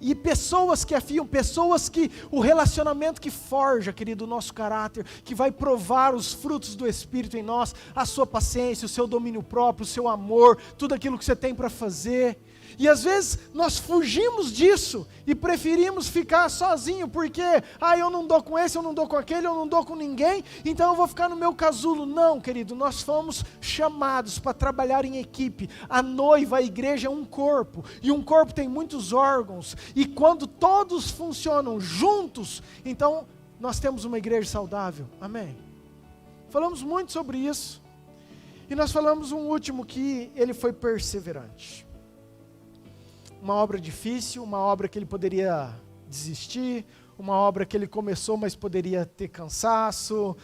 E pessoas que afiam, pessoas que, o relacionamento que forja, querido, o nosso caráter, que vai provar os frutos do Espírito em nós, a sua paciência, o seu domínio próprio, o seu amor, tudo aquilo que você tem para fazer. E às vezes nós fugimos disso e preferimos ficar sozinho, porque eu não dou com esse, eu não dou com aquele, eu não dou com ninguém, então eu vou ficar no meu casulo. Não, querido, nós fomos chamados para trabalhar em equipe. A noiva, a igreja é um corpo, e um corpo tem muitos órgãos, e quando todos funcionam juntos, então nós temos uma igreja saudável, amém? Falamos muito sobre isso, e nós falamos um último, que ele foi perseverante. Uma obra difícil, uma obra que ele poderia desistir, uma obra que ele começou, mas poderia ter cansaço,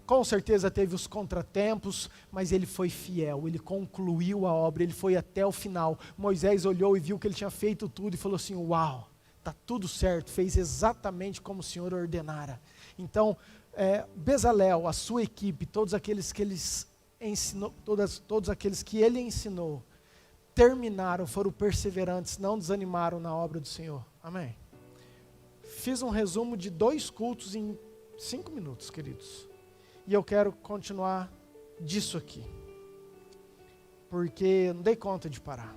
com certeza teve os contratempos, mas ele foi fiel, ele concluiu a obra, ele foi até o final. Moisés olhou e viu que ele tinha feito tudo e falou assim, uau, está tudo certo, fez exatamente como o Senhor ordenara. Então, Bezalel, a sua equipe, todos aqueles que ele ensinou, todos aqueles que ele ensinou, terminaram, foram perseverantes, não desanimaram na obra do Senhor. Amém? Fiz um resumo de 2 cultos em 5 minutos, queridos. E eu quero continuar disso aqui, porque eu não dei conta de parar.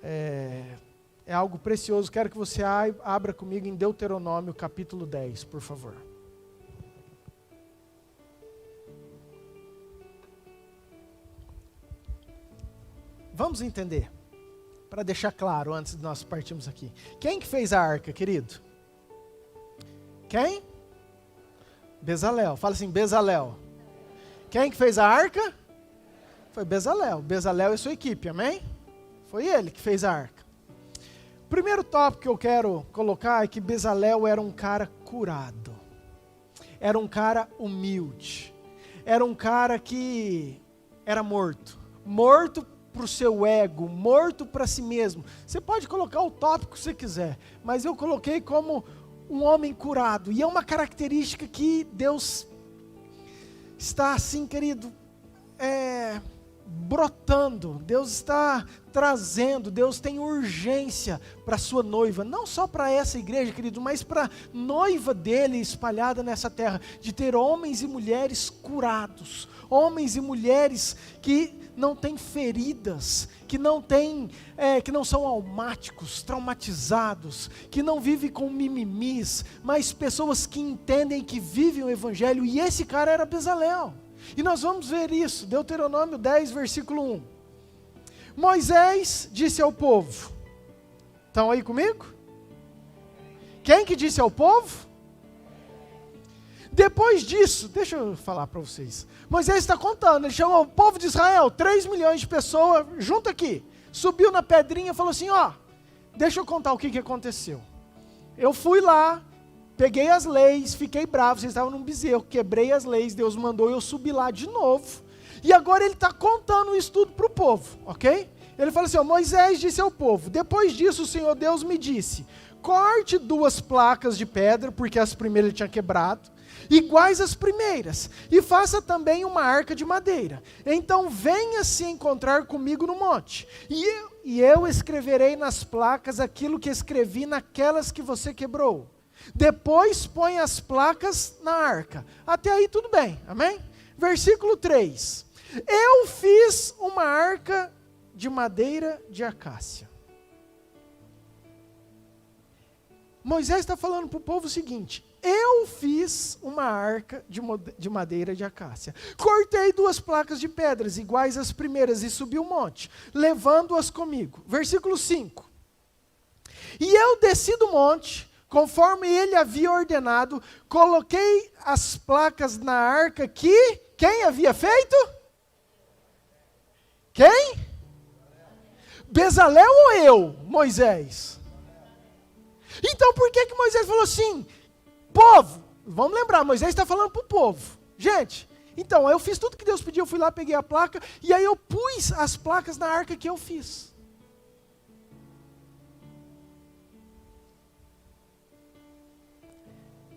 é algo precioso. Quero que você abra comigo em Deuteronômio capítulo 10, por favor. Vamos entender, para deixar claro antes de nós partirmos aqui. Quem que fez a arca, querido? Quem? Bezalel. Fala assim, Bezalel. Quem que fez a arca? Foi Bezalel. Bezalel e sua equipe, amém? Foi ele que fez a arca. O primeiro tópico que eu quero colocar é que Bezalel era um cara curado. Era um cara humilde. Era um cara que era morto. Morto para o seu ego, morto para si mesmo. Você pode colocar o tópico que você quiser, mas eu coloquei como um homem curado. E é uma característica que Deus está assim, querido, brotando. Deus está trazendo, Deus tem urgência para a sua noiva, não só para essa igreja, querido, mas para a noiva dele espalhada nessa terra, de ter homens e mulheres curados, homens e mulheres que não têm feridas, que não são almáticos, traumatizados, que não vivem com mimimis, mas pessoas que entendem, que vivem o evangelho. E esse cara era Bezalel. E nós vamos ver isso, Deuteronômio 10, versículo 1. Moisés disse ao povo, estão aí comigo? Quem que disse ao povo? Depois disso, deixa eu falar para vocês. Moisés está contando, ele chamou o povo de Israel, 3 milhões de pessoas, junto aqui. Subiu na pedrinha e falou assim, deixa eu contar o que aconteceu. Eu fui lá, peguei as leis, fiquei bravo, vocês estavam num bezerro, quebrei as leis, Deus mandou eu subir lá de novo. E agora ele está contando isso tudo para o povo, ok? Ele fala assim, Moisés disse ao povo, depois disso o Senhor Deus me disse, corte 2 placas de pedra, porque as primeiras ele tinha quebrado, iguais às primeiras, e faça também uma arca de madeira. Então venha se encontrar comigo no monte, e eu escreverei nas placas aquilo que escrevi naquelas que você quebrou. Depois põe as placas na arca. Até aí tudo bem, amém? Versículo 3. Eu fiz uma arca de madeira de acácia. Moisés está falando para o povo o seguinte, eu fiz uma arca de madeira de acácia. Cortei 2 placas de pedras, iguais às primeiras, e subi o monte, levando-as comigo. Versículo 5. E eu desci do monte, conforme ele havia ordenado, coloquei as placas na arca que... Quem havia feito? Quem? Bezalel ou eu? Moisés. Então por que Moisés falou assim? Povo, vamos lembrar, Moisés está falando para o povo. Gente, então eu fiz tudo que Deus pediu, eu fui lá, peguei a placa, e aí eu pus as placas na arca que eu fiz.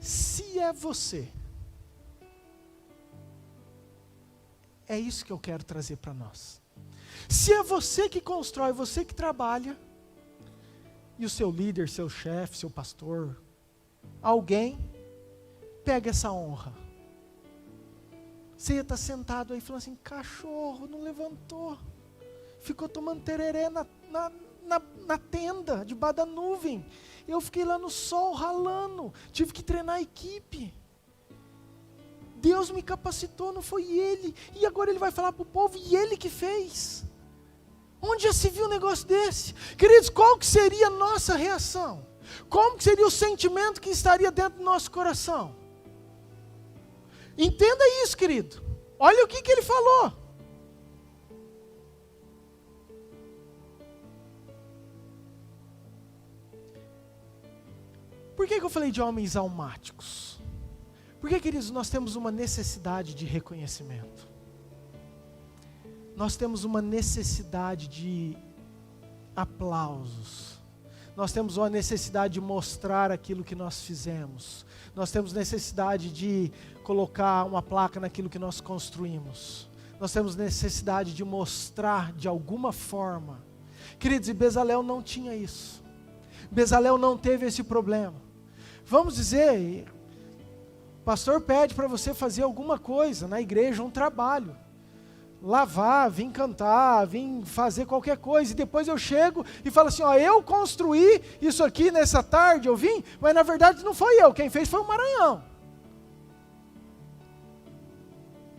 Se é você, é isso que eu quero trazer para nós. Se é você que constrói, você que trabalha, e o seu líder, seu chefe, seu pastor, alguém pega essa honra. Você ia estar sentado aí falando assim, cachorro, não levantou. Ficou tomando tereré na tenda, debaixo da nuvem. Eu fiquei lá no sol ralando, tive que treinar a equipe. Deus me capacitou, não foi ele. E agora ele vai falar para o povo, e ele que fez. Onde já se viu um negócio desse? Queridos, qual que seria a nossa reação? Como que seria o sentimento que estaria dentro do nosso coração? Entenda isso, querido. Olha o que ele falou. Por que eu falei de homens almáticos? Porque, queridos, nós temos uma necessidade de reconhecimento. Nós temos uma necessidade de aplausos. Nós temos uma necessidade de mostrar aquilo que nós fizemos. Nós temos necessidade de colocar uma placa naquilo que nós construímos. Nós temos necessidade de mostrar de alguma forma. Queridos, e Bezalel não tinha isso. Bezalel não teve esse problema. Vamos dizer, o pastor pede para você fazer alguma coisa na igreja, um trabalho. lavar, vim cantar, vim fazer qualquer coisa, e depois eu chego e falo assim, ó, eu construí isso aqui nessa tarde, eu vim, mas na verdade não foi eu, quem fez foi o Maranhão.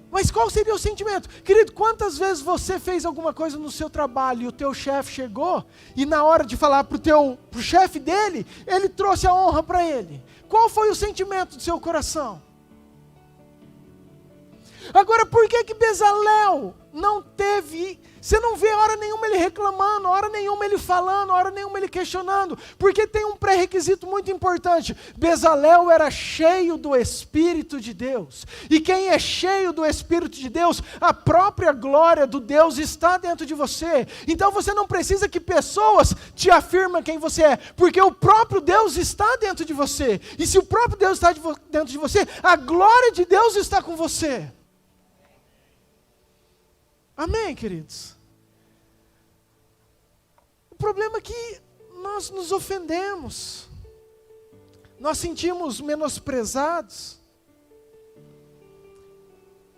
Mas qual seria o sentimento? Querido, quantas vezes você fez alguma coisa no seu trabalho e o teu chefe chegou e na hora de falar pro chefe dele, ele trouxe a honra para ele? Qual foi o sentimento do seu coração? Agora, por que Bezalel não teve, você não vê hora nenhuma ele reclamando, hora nenhuma ele falando, hora nenhuma ele questionando, porque tem um pré-requisito muito importante. Bezalel era cheio do Espírito de Deus, e quem é cheio do Espírito de Deus, a própria glória do Deus está dentro de você. Então você não precisa que pessoas te afirmem quem você é, porque o próprio Deus está dentro de você, e se o próprio Deus está dentro de você, a glória de Deus está com você. Amém, queridos? O problema é que nós nos ofendemos, nós sentimos menosprezados.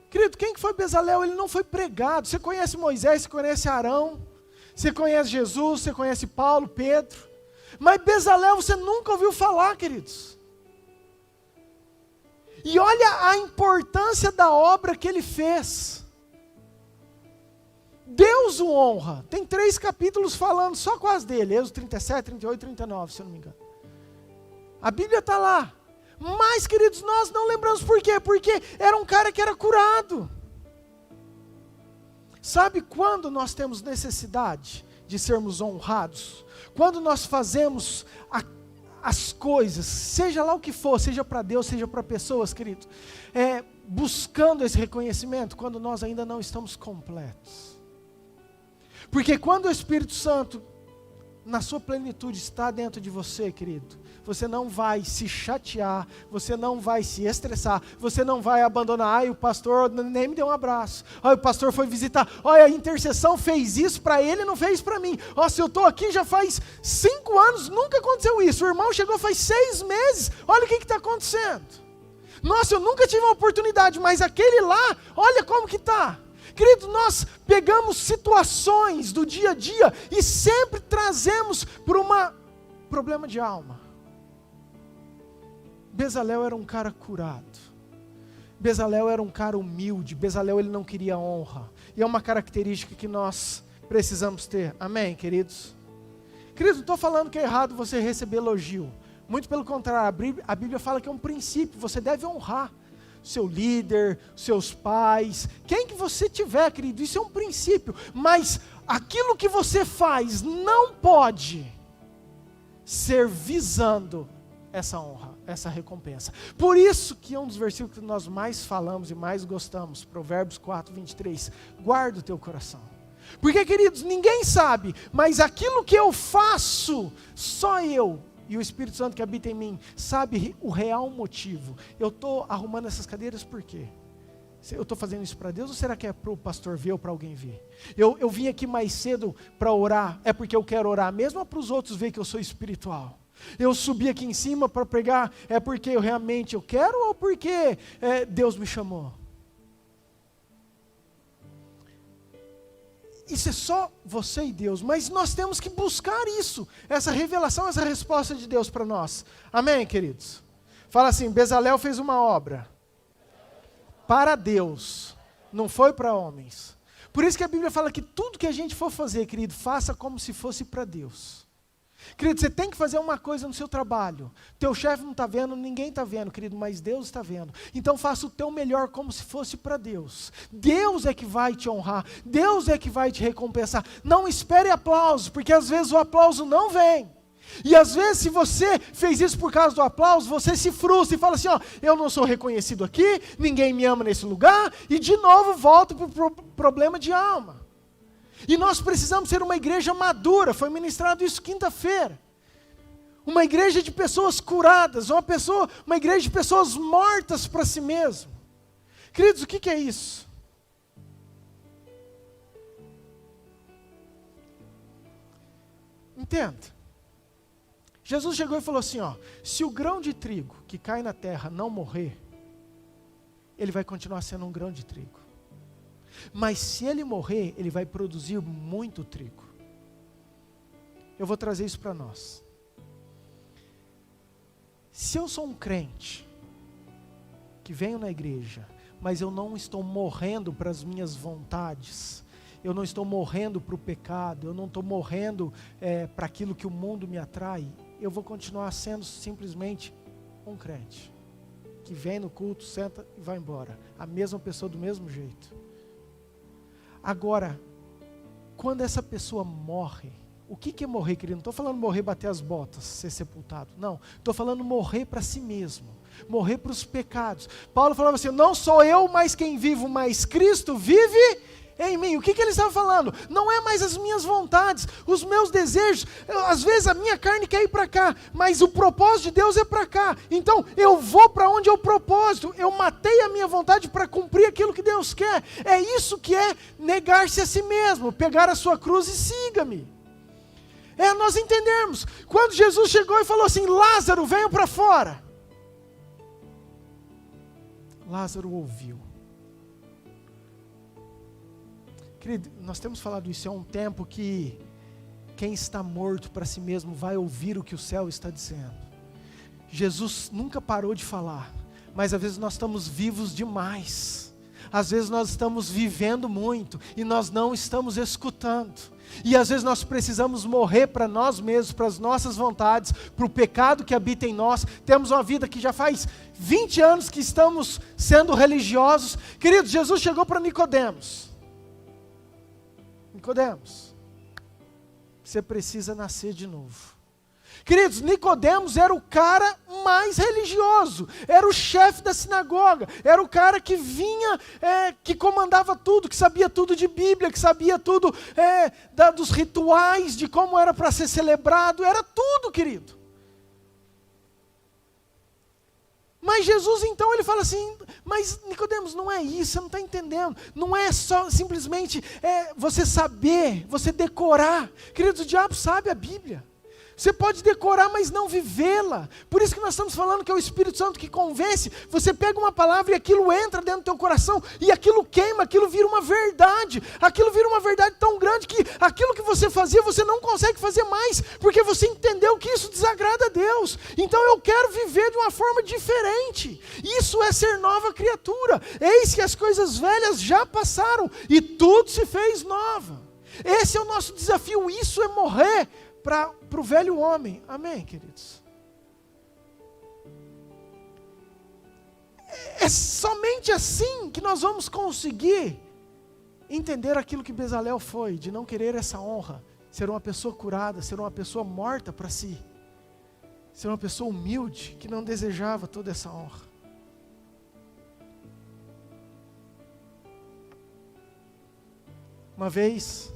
Querido, quem que foi Bezalel? Ele não foi pregado. Você conhece Moisés, você conhece Arão, você conhece Jesus, você conhece Paulo, Pedro, mas Bezalel você nunca ouviu falar, queridos. E olha a importância da obra que ele fez. Deus o honra. Tem 3 capítulos falando só quase dele. Êxodo 37, 38 e 39, se eu não me engano. A Bíblia está lá. Mas, queridos, nós não lembramos por quê? Porque era um cara que era curado. Sabe quando nós temos necessidade de sermos honrados? Quando nós fazemos as coisas, seja lá o que for, seja para Deus, seja para pessoas, querido, buscando esse reconhecimento, quando nós ainda não estamos completos. Porque quando o Espírito Santo, na sua plenitude, está dentro de você, querido, você não vai se chatear, você não vai se estressar, você não vai abandonar, o pastor nem me deu um abraço, o pastor foi visitar, olha, a intercessão fez isso para ele e não fez para mim, se eu estou aqui já faz 5 anos, nunca aconteceu isso, o irmão chegou faz 6 meses, olha o que está acontecendo. Nossa, eu nunca tive uma oportunidade, mas aquele lá, olha como que está. Querido, nós pegamos situações do dia a dia e sempre trazemos para um problema de alma. Bezalel era um cara curado. Bezalel era um cara humilde. Bezalel ele não queria honra. E é uma característica que nós precisamos ter. Amém, queridos? Queridos, não estou falando que é errado você receber elogio. Muito pelo contrário, a Bíblia fala que é um princípio. Você deve honrar seu líder, seus pais, quem que você tiver, querido, isso é um princípio, mas aquilo que você faz não pode ser visando essa honra, essa recompensa. Por isso que é um dos versículos que nós mais falamos e mais gostamos, Provérbios 4, 23, guarda o teu coração. Porque, queridos, ninguém sabe, mas aquilo que eu faço, só eu e o Espírito Santo que habita em mim sabe o real motivo. Eu estou arrumando essas cadeiras por quê? Eu estou fazendo isso para Deus ou será que é para o pastor ver ou para alguém ver? Eu vim aqui mais cedo para orar, é porque eu quero orar mesmo ou para os outros ver que eu sou espiritual? Eu subi aqui em cima para pregar, é porque eu realmente quero ou porque Deus me chamou? Isso é só você e Deus, mas nós temos que buscar isso, essa revelação, essa resposta de Deus para nós. Amém, queridos? Fala assim, Bezalel fez uma obra para Deus, não foi para homens. Por isso que a Bíblia fala que tudo que a gente for fazer, querido, faça como se fosse para Deus. Querido, você tem que fazer uma coisa no seu trabalho. Teu chefe não está vendo, ninguém está vendo, querido, mas Deus está vendo. Então faça o teu melhor como se fosse para Deus. Deus é que vai te honrar, Deus é que vai te recompensar. Não espere aplauso, porque às vezes o aplauso não vem. E às vezes se você fez isso por causa do aplauso, você se frustra e fala assim, eu não sou reconhecido aqui, ninguém me ama nesse lugar, e de novo volta para o problema de alma. E nós precisamos ser uma igreja madura, foi ministrado isso quinta-feira. Uma igreja de pessoas curadas, uma igreja de pessoas mortas para si mesmo. Queridos, o que é isso? Entenda. Jesus chegou e falou assim, se o grão de trigo que cai na terra não morrer, ele vai continuar sendo um grão de trigo. Mas se ele morrer, ele vai produzir muito trigo. Eu vou trazer isso para nós. Se eu sou um crente, que venho na igreja, mas eu não estou morrendo para as minhas vontades, eu não estou morrendo para o pecado, eu não estou morrendo para aquilo que o mundo me atrai, eu vou continuar sendo simplesmente um crente, que vem no culto, senta e vai embora, a mesma pessoa do mesmo jeito. Agora, quando essa pessoa morre, o que é morrer, querido? Não estou falando morrer, bater as botas, ser sepultado. Não, estou falando morrer para si mesmo. Morrer para os pecados. Paulo falava assim, não sou eu mais quem vivo, mas Cristo vive em mim. O que ele estava falando? Não é mais as minhas vontades, os meus desejos. Às vezes a minha carne quer ir para cá, mas o propósito de Deus é para cá. Então eu vou para onde é o propósito. Eu matei a minha vontade para cumprir aquilo que Deus quer. É isso que é negar-se a si mesmo, pegar a sua cruz e siga-me. É nós entendermos. Quando Jesus chegou e falou assim, Lázaro, venha para fora. Lázaro ouviu. Querido, nós temos falado isso há um tempo, que quem está morto para si mesmo vai ouvir o que o céu está dizendo. Jesus nunca parou de falar, mas às vezes nós estamos vivos demais. Às vezes nós estamos vivendo muito e nós não estamos escutando. E às vezes nós precisamos morrer para nós mesmos, para as nossas vontades, para o pecado que habita em nós. Temos uma vida que já faz 20 anos que estamos sendo religiosos. Queridos, Jesus chegou para Nicodemos. Nicodemos, você precisa nascer de novo. Queridos, Nicodemos era o cara mais religioso, era o chefe da sinagoga, era o cara que vinha, que comandava tudo, que sabia tudo de Bíblia, que sabia tudo dos rituais, de como era para ser celebrado, era tudo, querido. Mas Jesus então, ele fala assim, mas Nicodemos, não é isso, você não está entendendo, não é só simplesmente você saber, você decorar. Queridos, o diabo sabe a Bíblia. Você pode decorar, mas não vivê-la. Por isso que nós estamos falando que é o Espírito Santo que convence. Você pega uma palavra e aquilo entra dentro do teu coração, e aquilo queima, aquilo vira uma verdade. Aquilo vira uma verdade tão grande que aquilo que você fazia, você não consegue fazer mais, porque você entendeu que isso desagrada a Deus. Então eu quero viver de uma forma diferente. Isso é ser nova criatura. Eis que as coisas velhas já passaram, e tudo se fez nova. Esse é o nosso desafio, isso é morrer para o velho homem. Amém, queridos? É somente assim que nós vamos conseguir entender aquilo que Bezalel foi, de não querer essa honra, ser uma pessoa curada, ser uma pessoa morta para si, ser uma pessoa humilde, que não desejava toda essa honra. Uma vez,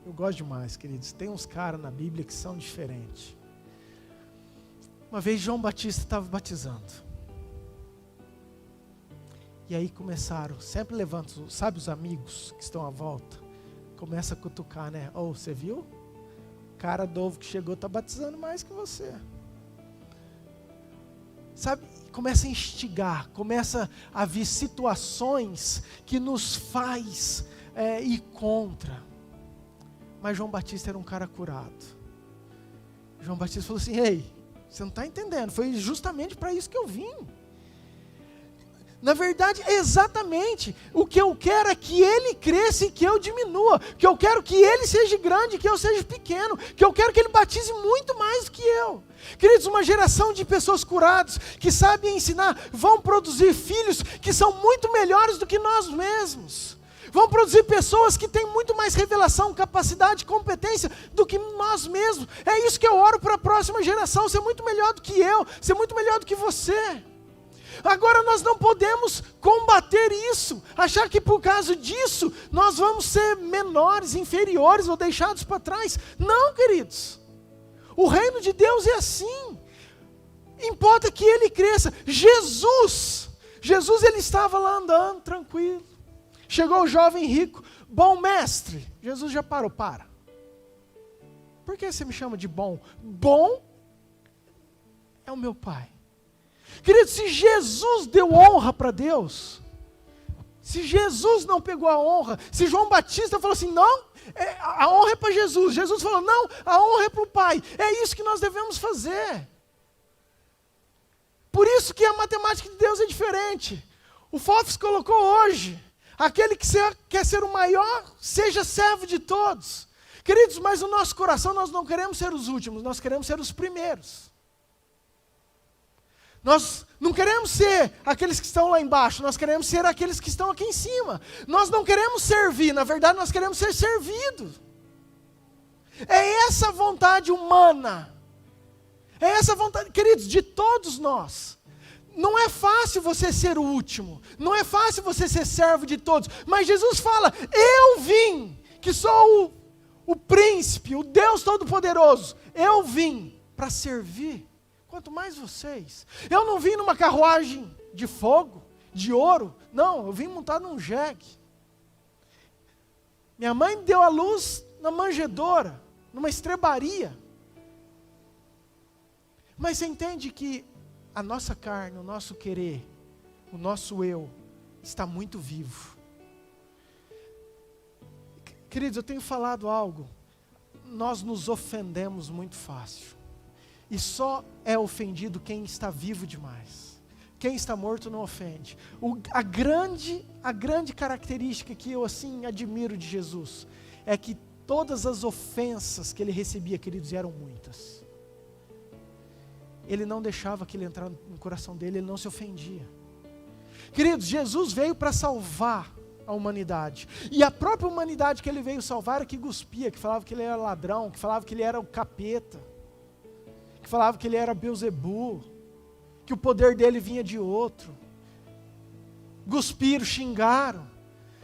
eu gosto demais, queridos, tem uns caras na Bíblia que são diferentes. Uma vez João Batista estava batizando. E aí começaram, sempre levantam, sabe os amigos que estão à volta? Começa a cutucar, né? Oh, você viu? O cara novo que chegou está batizando mais que você. Sabe, começa a instigar, começa a vir situações que nos faz ir contra. Mas João Batista era um cara curado. João Batista falou assim, ei, você não está entendendo, foi justamente para isso que eu vim. Na verdade, exatamente, o que eu quero é que ele cresça e que eu diminua, que eu quero que ele seja grande e que eu seja pequeno, que eu quero que ele batize muito mais do que eu. Queridos, uma geração de pessoas curadas, que sabem ensinar, vão produzir filhos que são muito melhores do que nós mesmos. Vão produzir pessoas que têm muito mais revelação, capacidade, competência do que nós mesmos. É isso que eu oro para a próxima geração, ser muito melhor do que eu, ser muito melhor do que você. Agora nós não podemos combater isso, achar que por causa disso nós vamos ser menores, inferiores ou deixados para trás. Não, queridos. O reino de Deus é assim. Importa que ele cresça. Jesus ele estava lá andando tranquilo. Chegou o jovem rico, bom mestre. Jesus já parou, para. Por que você me chama de bom? Bom é o meu Pai. Querido, se Jesus deu honra para Deus, se Jesus não pegou a honra, se João Batista falou assim, não, a honra é para Jesus. Jesus falou, não, a honra é para o Pai. É isso que nós devemos fazer. Por isso que a matemática de Deus é diferente. O Fofes colocou hoje, aquele que quer ser o maior, seja servo de todos. Queridos, mas no nosso coração nós não queremos ser os últimos, nós queremos ser os primeiros. Nós não queremos ser aqueles que estão lá embaixo, nós queremos ser aqueles que estão aqui em cima. Nós não queremos servir, na verdade nós queremos ser servidos. É essa vontade humana. É essa vontade, queridos, de todos nós. Não é fácil você ser o último, não é fácil você ser servo de todos, mas Jesus fala, eu vim, que sou o príncipe, o Deus Todo-Poderoso, eu vim para servir. Quanto mais vocês. Eu não vim numa carruagem de fogo, de ouro. Não, eu vim montado num jegue. Minha mãe me deu a luz na manjedoura, numa estrebaria. Mas você entende que a nossa carne, o nosso querer, o nosso eu, está muito vivo. Queridos, eu tenho falado algo. Nós nos ofendemos muito fácil. E só é ofendido quem está vivo demais. Quem está morto não ofende. A grande característica que eu assim admiro de Jesus é que todas as ofensas que ele recebia, queridos, eram muitas. Ele não deixava aquilo entrar no coração dele, ele não se ofendia. Queridos, Jesus veio para salvar a humanidade. E a própria humanidade que ele veio salvar era que cuspia, que falava que ele era ladrão, que falava que ele era o capeta, que falava que ele era Beelzebu, que o poder dele vinha de outro. Cuspiram, xingaram.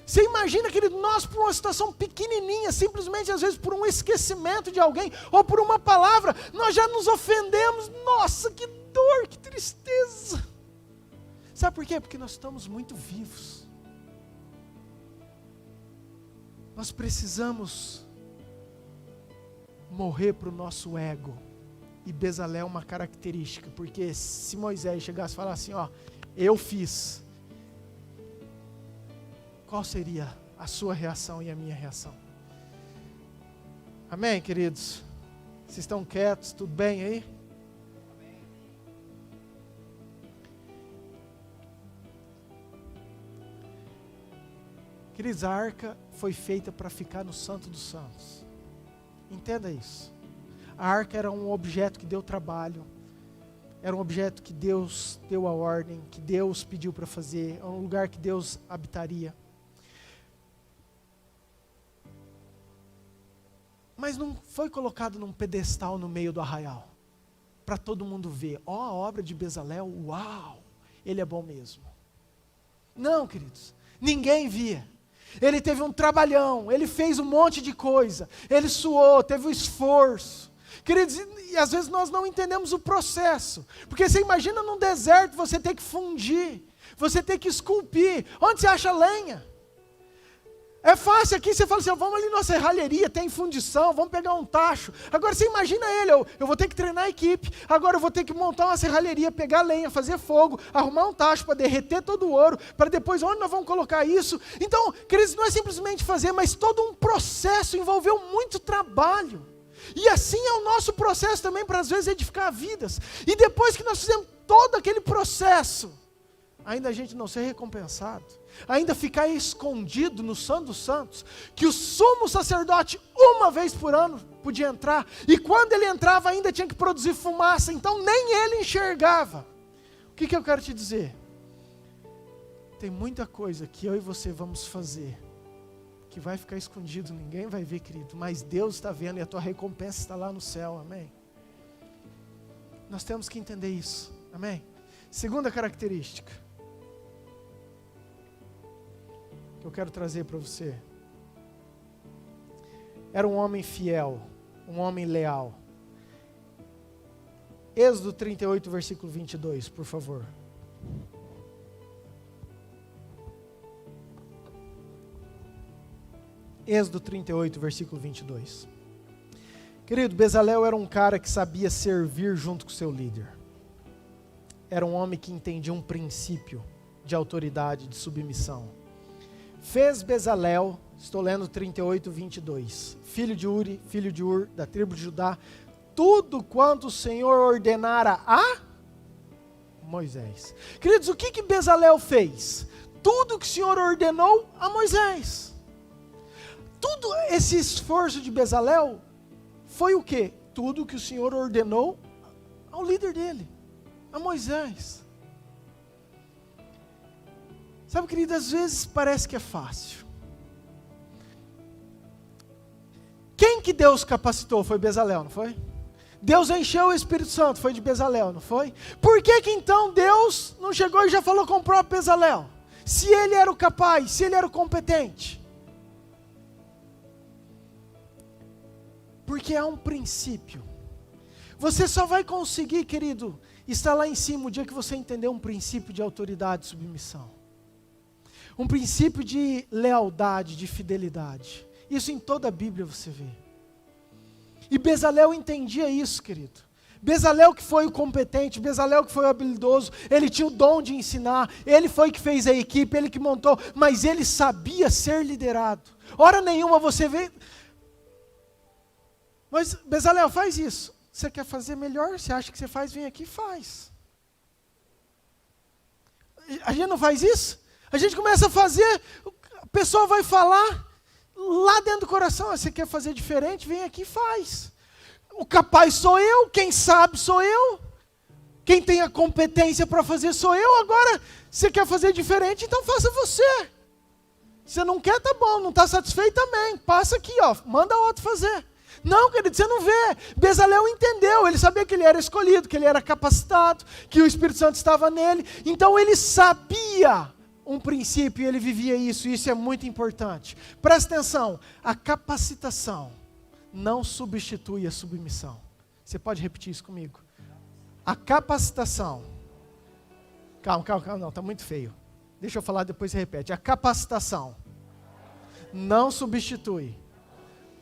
Você imagina, querido, nós por uma situação pequenininha, simplesmente às vezes por um esquecimento de alguém, ou por uma palavra, nós já nos ofendemos. Nossa, que dor, que tristeza. Sabe por quê? Porque nós estamos muito vivos. Nós precisamos morrer para o nosso ego. E Bezalel é uma característica, porque se Moisés chegasse e falasse assim, ó, eu fiz, qual seria a sua reação e a minha reação? Amém, queridos? Vocês estão quietos, tudo bem aí? Amém. Queridos, a arca foi feita para ficar no Santo dos Santos. Entenda isso. A arca era um objeto que deu trabalho, era um objeto que Deus deu a ordem, que Deus pediu para fazer, é um lugar que Deus habitaria. Mas não foi colocado num pedestal no meio do arraial, para todo mundo ver, ó, a obra de Bezalel, uau, ele é bom mesmo. Não, queridos, ninguém via. Ele teve um trabalhão, ele fez um monte de coisa, ele suou, teve um esforço. Queridos, e às vezes nós não entendemos o processo, porque você imagina num deserto você ter que fundir, você ter que esculpir, onde você acha lenha? É fácil aqui, você fala assim, vamos ali na serralheria, tem fundição, vamos pegar um tacho. Agora você imagina ele, eu vou ter que treinar a equipe, agora eu vou ter que montar uma serralheria, pegar lenha, fazer fogo, arrumar um tacho para derreter todo o ouro, para depois onde nós vamos colocar isso? Então, queridos, não é simplesmente fazer, mas todo um processo, envolveu muito trabalho. E assim é o nosso processo também para às vezes edificar vidas. E depois que nós fizemos todo aquele processo, ainda a gente não ser recompensado, ainda ficar escondido no Santo dos Santos, que o sumo sacerdote uma vez por ano podia entrar, e quando ele entrava ainda tinha que produzir fumaça, então nem ele enxergava. O que eu quero te dizer? Tem muita coisa que eu e você vamos fazer, que vai ficar escondido, ninguém vai ver, querido, mas Deus está vendo e a tua recompensa está lá no céu, amém? Nós temos que entender isso, amém? Segunda característica que eu quero trazer para você. Era um homem fiel, um homem leal. Êxodo 38, versículo 22, por favor. Êxodo 38, versículo 22. Querido, Bezalel era um cara que sabia servir junto com seu líder. era um homem que entendia um princípio de autoridade, de submissão. Fez Bezalel, estou lendo 38, 22, filho de Uri, filho de Ur, da tribo de Judá, tudo quanto o Senhor ordenara a Moisés. Queridos, o que Bezalel fez? Tudo que o Senhor ordenou a Moisés. Tudo esse esforço de Bezalel foi o quê? Tudo que o Senhor ordenou ao líder dele, a Moisés. Sabe, querido, às vezes parece que é fácil. Quem que Deus capacitou? Foi Bezalel, não foi? Deus encheu o Espírito Santo, foi de Bezalel, não foi? Por que então Deus não chegou e já falou com o próprio Bezalel? Se ele era o capaz, se ele era o competente. Porque há um princípio. Você só vai conseguir, querido, estar lá em cima o dia que você entender um princípio de autoridade e submissão. Um princípio de lealdade, de fidelidade. Isso em toda a Bíblia você vê. E Bezalel entendia isso, querido. Bezalel que foi o competente, Bezalel que foi o habilidoso, ele tinha o dom de ensinar, ele foi que fez a equipe, ele que montou, mas ele sabia ser liderado. Hora nenhuma você vê... Mas Bezalel, faz isso. Você quer fazer melhor? Você acha que você faz? Vem aqui e faz. A gente não faz isso? A gente começa a fazer, a pessoa vai falar lá dentro do coração, você quer fazer diferente? Vem aqui e faz. O capaz sou eu, quem sabe sou eu, quem tem a competência para fazer sou eu. Agora, você quer fazer diferente, então faça você. Você não quer, tá bom, não está satisfeito também, passa aqui, ó, manda outro fazer. Não, querido, você não vê. Bezalel entendeu, ele sabia que ele era escolhido, que ele era capacitado, que o Espírito Santo estava nele, então ele sabia um princípio e ele vivia isso, e isso é muito importante. Presta atenção, a capacitação não substitui a submissão. Você pode repetir isso comigo? A capacitação, calma, não, está muito feio. Deixa eu falar, depois você repete. A capacitação não substitui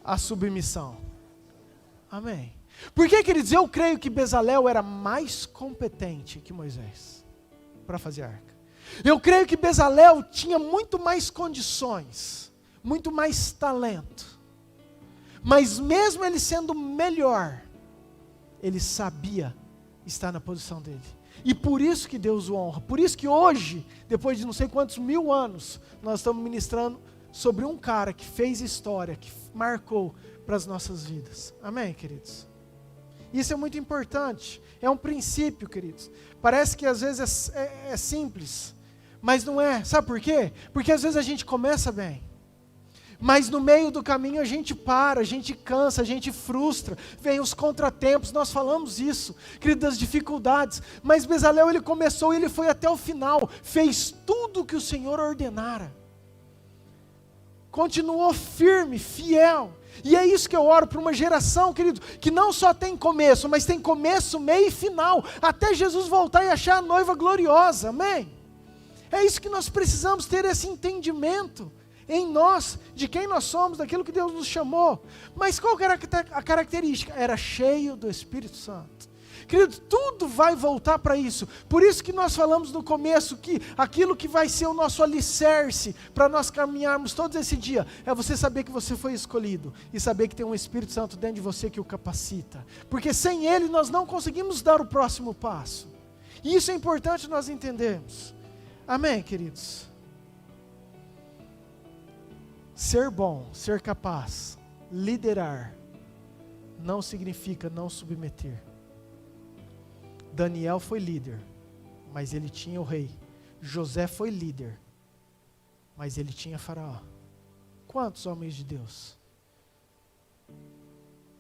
a submissão. Amém. Por que, queridos, eu creio que Bezalel era mais competente que Moisés para fazer a arca. Eu creio que Bezalel tinha muito mais condições, muito mais talento. Mas mesmo ele sendo melhor, ele sabia estar na posição dele. E por isso que Deus o honra. Por isso que hoje, depois de não sei quantos mil anos, nós estamos ministrando sobre um cara que fez história, que marcou para as nossas vidas. Amém, queridos? Isso é muito importante. É um princípio, queridos. Parece que às vezes é simples, mas não é. Sabe por quê? Porque às vezes a gente começa bem, mas no meio do caminho a gente para, a gente cansa, a gente frustra, vem os contratempos, nós falamos isso, querido, das dificuldades, mas Bezalel ele começou e ele foi até o final, fez tudo o que o Senhor ordenara, continuou firme, fiel, e é isso que eu oro para uma geração, querido, que não só tem começo, mas tem começo, meio e final, até Jesus voltar e achar a noiva gloriosa, amém? É isso que nós precisamos ter, esse entendimento em nós, de quem nós somos, daquilo que Deus nos chamou. Mas qual que era a característica? Era cheio do Espírito Santo. Querido, tudo vai voltar para isso. Por isso que nós falamos no começo que aquilo que vai ser o nosso alicerce para nós caminharmos todo esse dia é você saber que você foi escolhido e saber que tem um Espírito Santo dentro de você que o capacita. Porque sem ele nós não conseguimos dar o próximo passo. E isso é importante nós entendermos. Amém, queridos? Ser bom, ser capaz, liderar, não significa não submeter. Daniel foi líder, mas ele tinha o rei. José foi líder, mas ele tinha Faraó. Quantos homens de Deus?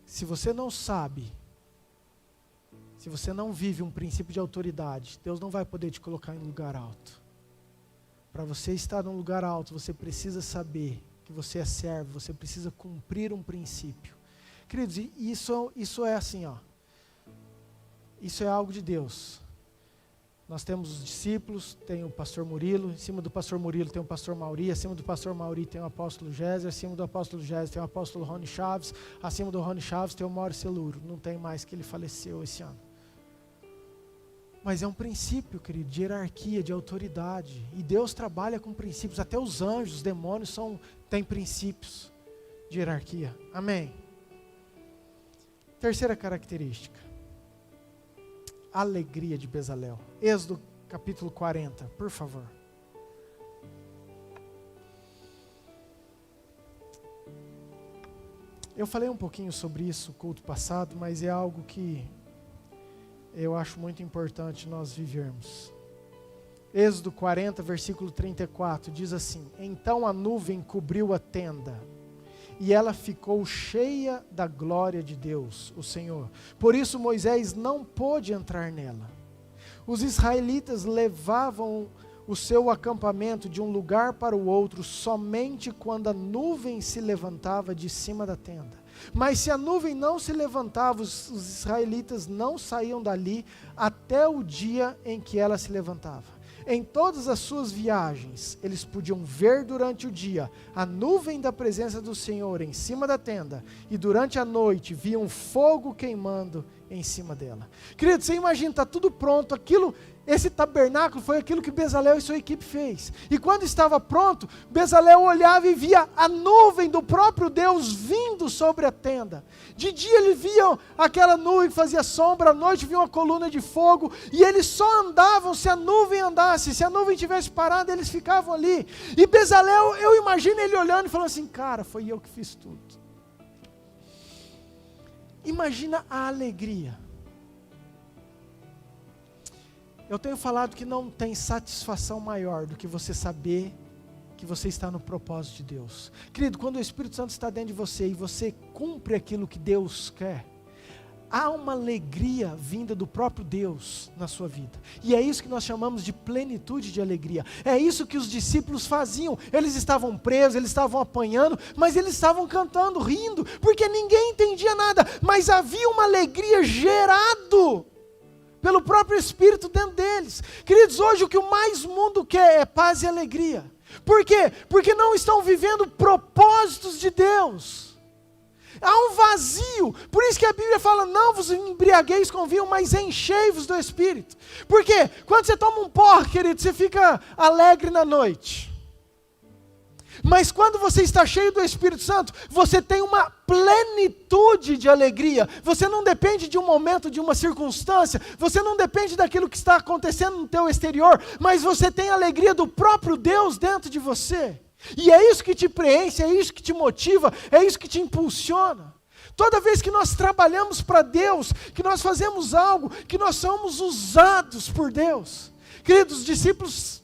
Se você não sabe, se você não vive um princípio de autoridade, Deus não vai poder te colocar em lugar alto. Para você estar num lugar alto, você precisa saber que você é servo, você precisa cumprir um princípio. Queridos, isso é assim, ó. Isso é algo de Deus. Nós temos os discípulos, tem o pastor Murilo, em cima do pastor Murilo tem o pastor Mauri, acima do pastor Mauri tem o apóstolo Géser, acima do apóstolo Géser tem o apóstolo Rony Chaves, acima do Rony Chaves tem o Mauro Celuro, não tem mais, que ele faleceu esse ano. Mas é um princípio, querido, de hierarquia, de autoridade. E Deus trabalha com princípios. Até os anjos, os demônios têm princípios de hierarquia. Amém? Terceira característica. Alegria de Bezalel. Êxodo capítulo 40, por favor. Eu falei um pouquinho sobre isso no culto passado, mas é algo que eu acho muito importante nós vivermos. Êxodo 40, versículo 34, diz assim: Então a nuvem cobriu a tenda, e ela ficou cheia da glória de Deus, o Senhor. Por isso Moisés não pôde entrar nela. Os israelitas levavam o seu acampamento de um lugar para o outro somente quando a nuvem se levantava de cima da tenda. Mas se a nuvem não se levantava, os israelitas não saíam dali até o dia em que ela se levantava. Em todas as suas viagens, eles podiam ver durante o dia a nuvem da presença do Senhor em cima da tenda, e durante a noite viam fogo queimando em cima dela. Querido, você imagina, está tudo pronto, esse tabernáculo foi aquilo que Bezalel e sua equipe fez. E quando estava pronto, Bezalel olhava e via a nuvem do próprio Deus vindo sobre a tenda. De dia ele via aquela nuvem que fazia sombra, à noite via uma coluna de fogo, e eles só andavam se a nuvem andasse. Se a nuvem tivesse parado, eles ficavam ali. E Bezalel, eu imagino ele olhando e falando assim: cara, foi eu que fiz tudo. Imagina a alegria. Eu tenho falado que não tem satisfação maior do que você saber que você está no propósito de Deus. Querido, quando o Espírito Santo está dentro de você e você cumpre aquilo que Deus quer, há uma alegria vinda do próprio Deus na sua vida. E é isso que nós chamamos de plenitude de alegria. É isso que os discípulos faziam. Eles estavam presos, eles estavam apanhando, mas eles estavam cantando, rindo, porque ninguém entendia nada, mas havia uma alegria gerado pelo próprio Espírito dentro deles. Queridos, hoje o que o mais mundo quer é paz e alegria. Por quê? Porque não estão vivendo propósitos de Deus. Há um vazio. Por isso que a Bíblia fala: não vos embriagueis com vinho, mas enchei-vos do Espírito. Por quê? Quando você toma um porre, querido, você fica alegre na noite. Mas quando você está cheio do Espírito Santo, você tem uma plenitude de alegria. Você não depende de um momento, de uma circunstância. Você não depende daquilo que está acontecendo no teu exterior. Mas você tem a alegria do próprio Deus dentro de você. E é isso que te preenche, é isso que te motiva, é isso que te impulsiona. Toda vez que nós trabalhamos para Deus, que nós fazemos algo, que nós somos usados por Deus. Queridos, os discípulos,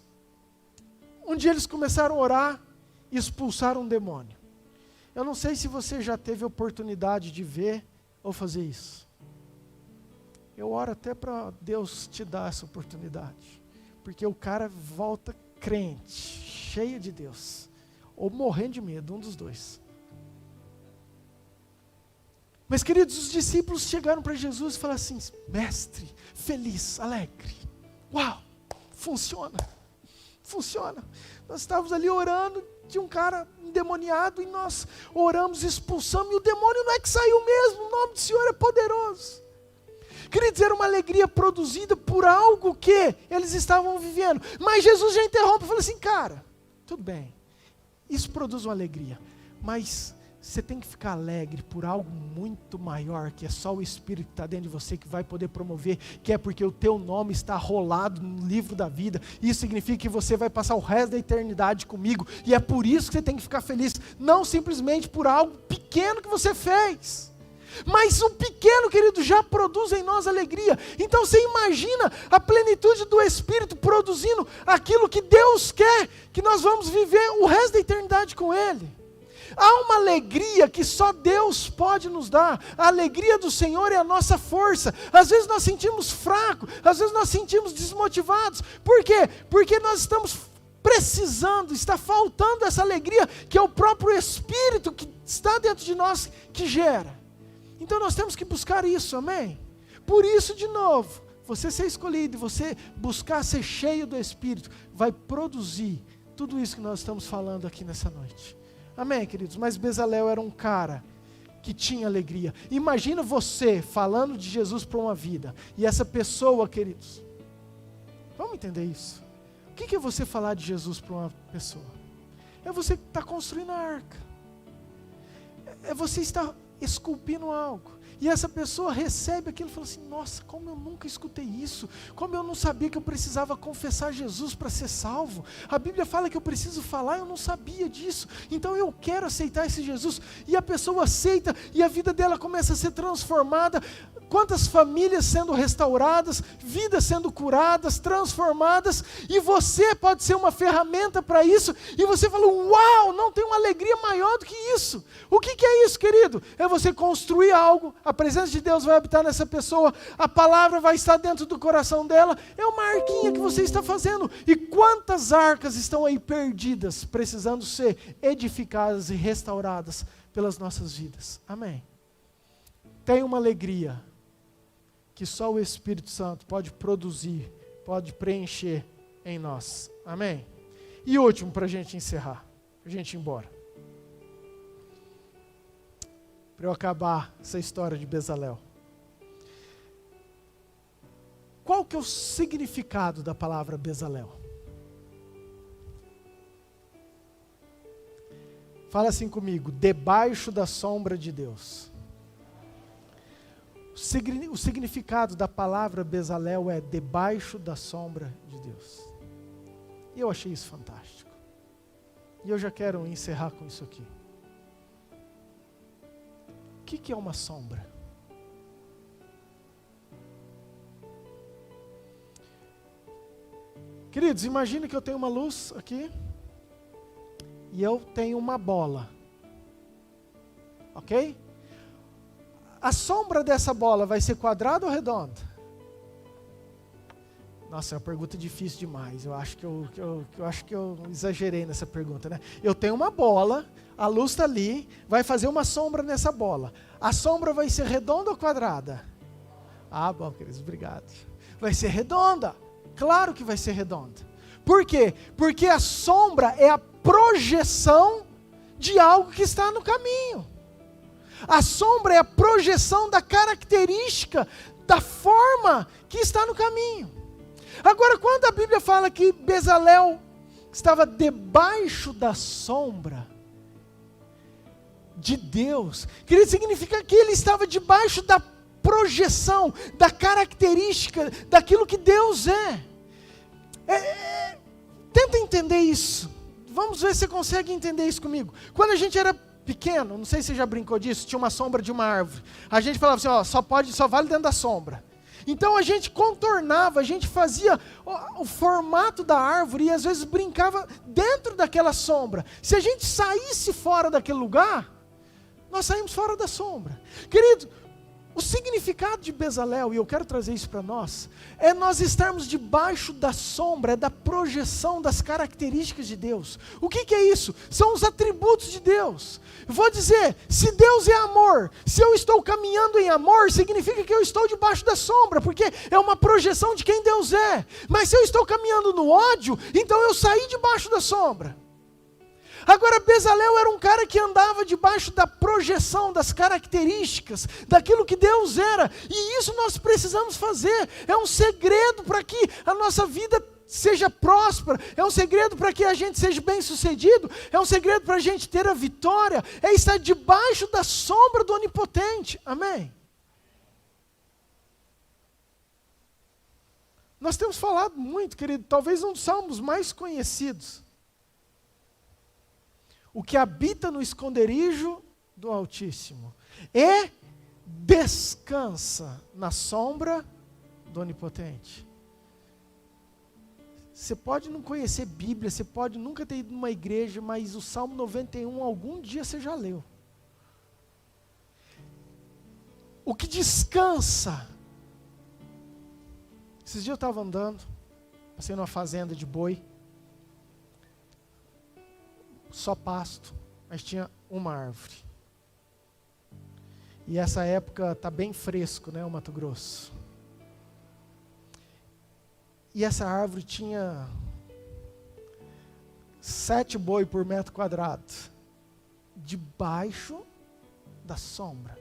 um dia eles começaram a orar, expulsaram um demônio. Eu não sei se você já teve oportunidade de ver ou fazer isso. Eu oro até para Deus te dar essa oportunidade, porque o cara volta crente, cheio de Deus, ou morrendo de medo, um dos dois. Mas, queridos, os discípulos chegaram para Jesus e falaram assim: mestre, feliz, alegre, uau, funciona. Nós estávamos ali orando, tinha um cara endemoniado, e nós oramos, expulsamos, e o demônio não é que saiu mesmo, o nome do Senhor é poderoso. Queridos, era uma alegria produzida por algo que eles estavam vivendo. Mas Jesus já interrompe e fala assim: cara, tudo bem, isso produz uma alegria, mas você tem que ficar alegre por algo muito maior, que é só o Espírito que está dentro de você que vai poder promover, que é porque o teu nome está rolado no livro da vida. Isso significa que você vai passar o resto da eternidade comigo, e é por isso que você tem que ficar feliz, não simplesmente por algo pequeno que você fez. Mas o pequeno, querido, já produz em nós alegria. Então você imagina a plenitude do Espírito produzindo aquilo que Deus quer, que nós vamos viver o resto da eternidade com Ele. Há uma alegria que só Deus pode nos dar. A alegria do Senhor é a nossa força. Às vezes nós sentimos fracos, às vezes nós sentimos desmotivados. Por quê? Porque nós estamos precisando, está faltando essa alegria, que é o próprio Espírito que está dentro de nós que gera. Então nós temos que buscar isso, amém? Por isso, de novo, você ser escolhido, você buscar ser cheio do Espírito, vai produzir tudo isso que nós estamos falando aqui nessa noite. Amém, queridos? Mas Bezalel era um cara que tinha alegria. Imagina você falando de Jesus para uma vida, e essa pessoa, queridos, Vamos entender isso. O que é você falar de Jesus para uma pessoa? É você que está construindo a arca. É você estar esculpindo algo. E essa pessoa recebe aquilo e fala assim, nossa, como eu nunca escutei isso, como eu não sabia que eu precisava confessar Jesus para ser salvo. A Bíblia fala que eu preciso falar, eu não sabia disso, então eu quero aceitar esse Jesus. E a pessoa aceita e a vida dela começa a ser transformada. Quantas famílias sendo restauradas, vidas sendo curadas, transformadas, e você pode ser uma ferramenta para isso, e você fala, uau, não tem uma alegria maior do que isso. O que é isso, querido? É você construir algo, a presença de Deus vai habitar nessa pessoa, a palavra vai estar dentro do coração dela, é uma arquinha que você está fazendo. E quantas arcas estão aí perdidas, precisando ser edificadas e restauradas pelas nossas vidas. Amém. Tem uma alegria que só o Espírito Santo pode produzir, pode preencher em nós. Amém? E último, para a gente encerrar, para a gente ir embora. Para eu acabar essa história de Bezalel. Qual que é o significado da palavra Bezalel? Fala assim comigo, debaixo da sombra de Deus. O significado da palavra Bezalel é debaixo da sombra de Deus. E eu achei isso fantástico. E eu já quero encerrar com isso aqui. O que é uma sombra? Queridos, imagine que eu tenho uma luz aqui e eu tenho uma bola. Ok? A sombra dessa bola vai ser quadrada ou redonda? Nossa, é uma pergunta difícil demais. Eu acho que eu exagerei nessa pergunta, né? Eu tenho uma bola, a luz está ali, vai fazer uma sombra nessa bola. A sombra vai ser redonda ou quadrada? Ah, bom, queridos, obrigado. Vai ser redonda. Claro que vai ser redonda. Por quê? Porque a sombra é a projeção de algo que está no caminho. A sombra é a projeção da característica, da forma que está no caminho. Agora, quando a Bíblia fala que Bezalel estava debaixo da sombra de Deus, querido, significa que ele estava debaixo da projeção, da característica, daquilo que Deus é. Tenta entender isso. Vamos ver se você consegue entender isso comigo. Quando a gente era pequeno, não sei se você já brincou disso, tinha uma sombra de uma árvore. A gente falava assim, ó, só vale dentro da sombra. Então a gente contornava, a gente fazia o formato da árvore e às vezes brincava dentro daquela sombra. Se a gente saísse fora daquele lugar, nós saímos fora da sombra. Querido, o significado de Bezalel, e eu quero trazer isso para nós, é nós estarmos debaixo da sombra, é da projeção das características de Deus. O que é isso? São os atributos de Deus. Vou dizer, se Deus é amor, se eu estou caminhando em amor, significa que eu estou debaixo da sombra, porque é uma projeção de quem Deus é. Mas se eu estou caminhando no ódio, então eu saí debaixo da sombra. Agora, Bezalel era um cara que andava debaixo da projeção, das características, daquilo que Deus era. E isso nós precisamos fazer. É um segredo para que a nossa vida seja próspera. É um segredo para que a gente seja bem sucedido. É um segredo para a gente ter a vitória. É estar debaixo da sombra do Onipotente. Amém? Nós temos falado muito, querido, talvez um dos salmos mais conhecidos. O que habita no esconderijo do Altíssimo descansa na sombra do Onipotente. Você pode não conhecer Bíblia, você pode nunca ter ido numa igreja, mas o Salmo 91 algum dia você já leu. O que descansa. Esses dias eu estava andando, passei numa fazenda de boi, só pasto, mas tinha uma árvore. E essa época está bem fresco, né, o Mato Grosso. E essa árvore tinha 7 boi por metro quadrado, debaixo da sombra.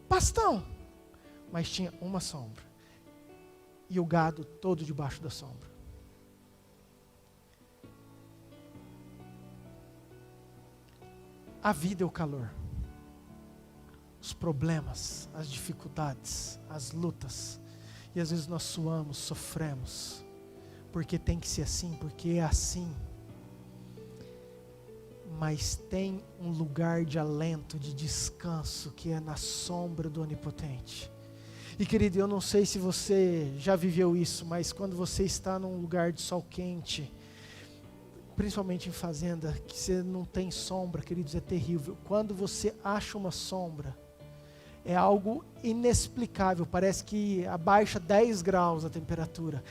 Pastão, mas tinha uma sombra. e o gado todo debaixo da sombra. A vida é o calor. Os problemas, as dificuldades, as lutas. E às vezes nós suamos, sofremos. Porque tem que ser assim, porque é assim. Mas tem um lugar de alento, de descanso, que é na sombra do Onipotente. E querido, eu não sei se você já viveu isso, mas quando você está num lugar de sol quente, principalmente em fazenda, que você não tem sombra, queridos, é terrível. Quando você acha uma sombra, é algo inexplicável, parece que abaixa 10 graus a temperatura.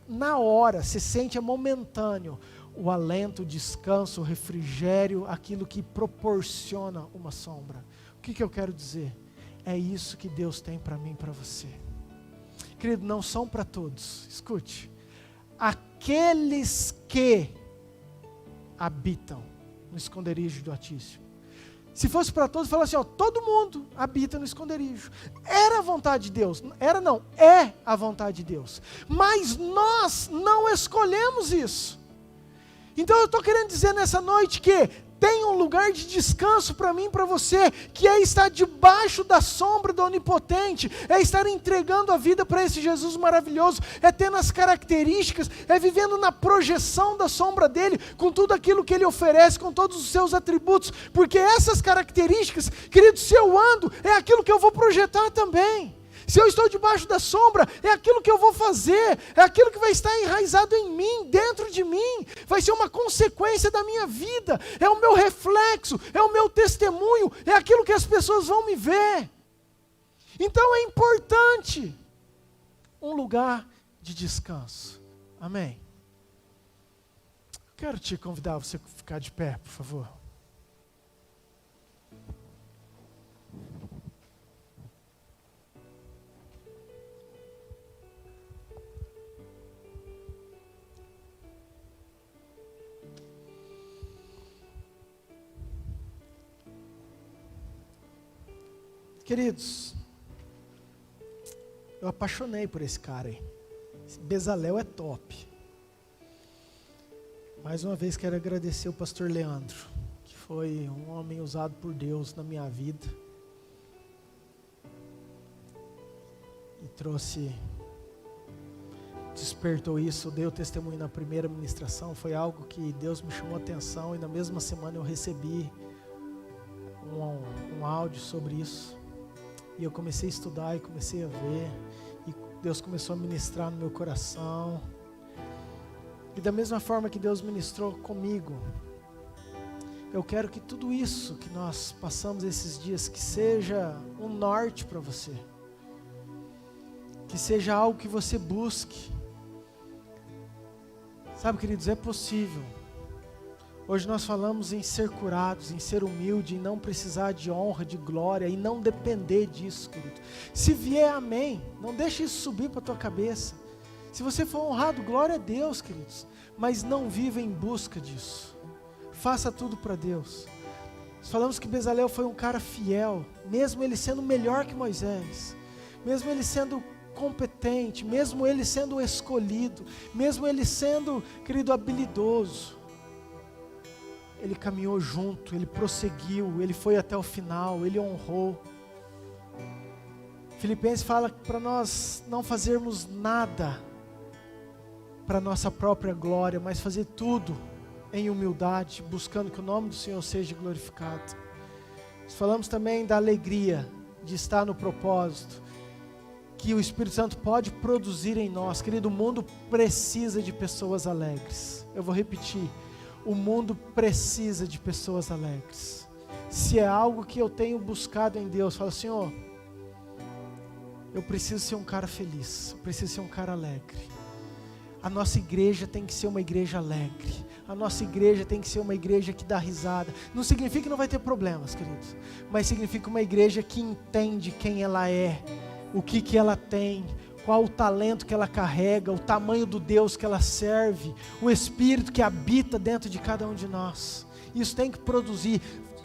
Na hora, você sente, é momentâneo, o alento, o descanso, o refrigério, aquilo que proporciona uma sombra. O que eu quero dizer? É isso que Deus tem para mim e para você. Querido, não são para todos, escute. Aqueles que habitam no esconderijo do Altíssimo. Se fosse para todos, falasse assim, todo mundo habita no esconderijo. Era a vontade de Deus. Era não, é a vontade de Deus. Mas nós não escolhemos isso. Então eu estou querendo dizer nessa noite que tem um lugar de descanso para mim e para você, que é estar debaixo da sombra do Onipotente, é estar entregando a vida para esse Jesus maravilhoso, é tendo as características, é vivendo na projeção da sombra dele, com tudo aquilo que ele oferece, com todos os seus atributos, porque essas características, querido, se eu ando, é aquilo que eu vou projetar também. Se eu estou debaixo da sombra, é aquilo que eu vou fazer, é aquilo que vai estar enraizado em mim, dentro de mim, vai ser uma consequência da minha vida, é o meu reflexo, é o meu testemunho, é aquilo que as pessoas vão me ver. Então é importante um lugar de descanso. Amém? Quero te convidar a você ficar de pé, por favor. Queridos, eu apaixonei por esse cara aí. Esse Bezalel é top. Mais uma vez quero agradecer o pastor Leandro, que foi um homem usado por Deus na minha vida. E despertou isso, dei o testemunho na primeira ministração. Foi algo que Deus me chamou a atenção e na mesma semana eu recebi um áudio sobre isso. E eu comecei a estudar e comecei a ver, e Deus começou a ministrar no meu coração. E da mesma forma que Deus ministrou comigo, eu quero que tudo isso que nós passamos esses dias, que seja um norte para você, que seja algo que você busque. Sabe, queridos, é possível. Hoje nós falamos em ser curados, em ser humilde, em não precisar de honra, de glória, e não depender disso, querido. Se vier, amém. Não deixe isso subir para a tua cabeça. Se você for honrado, glória a Deus, queridos. Mas não viva em busca disso. Faça tudo para Deus. Nós falamos que Bezalel foi um cara fiel, mesmo ele sendo melhor que Moisés, mesmo ele sendo competente, mesmo ele sendo escolhido, mesmo ele sendo, querido, habilidoso. Ele caminhou junto, ele prosseguiu, ele foi até o final, ele honrou. Filipenses fala para nós não fazermos nada para nossa própria glória, mas fazer tudo em humildade, buscando que o nome do Senhor seja glorificado. Nós falamos também da alegria de estar no propósito, que o Espírito Santo pode produzir em nós. Querido, o mundo precisa de pessoas alegres. Eu vou repetir. O mundo precisa de pessoas alegres. Se é algo que eu tenho buscado em Deus, fala, Senhor, eu preciso ser um cara feliz, eu preciso ser um cara alegre. A nossa igreja tem que ser uma igreja alegre. A nossa igreja tem que ser uma igreja que dá risada. Não significa que não vai ter problemas, queridos, mas significa uma igreja que entende quem ela é, o que ela tem, qual o talento que ela carrega, o tamanho do Deus que ela serve, o Espírito que habita dentro de cada um de nós. Isso tem que produzir,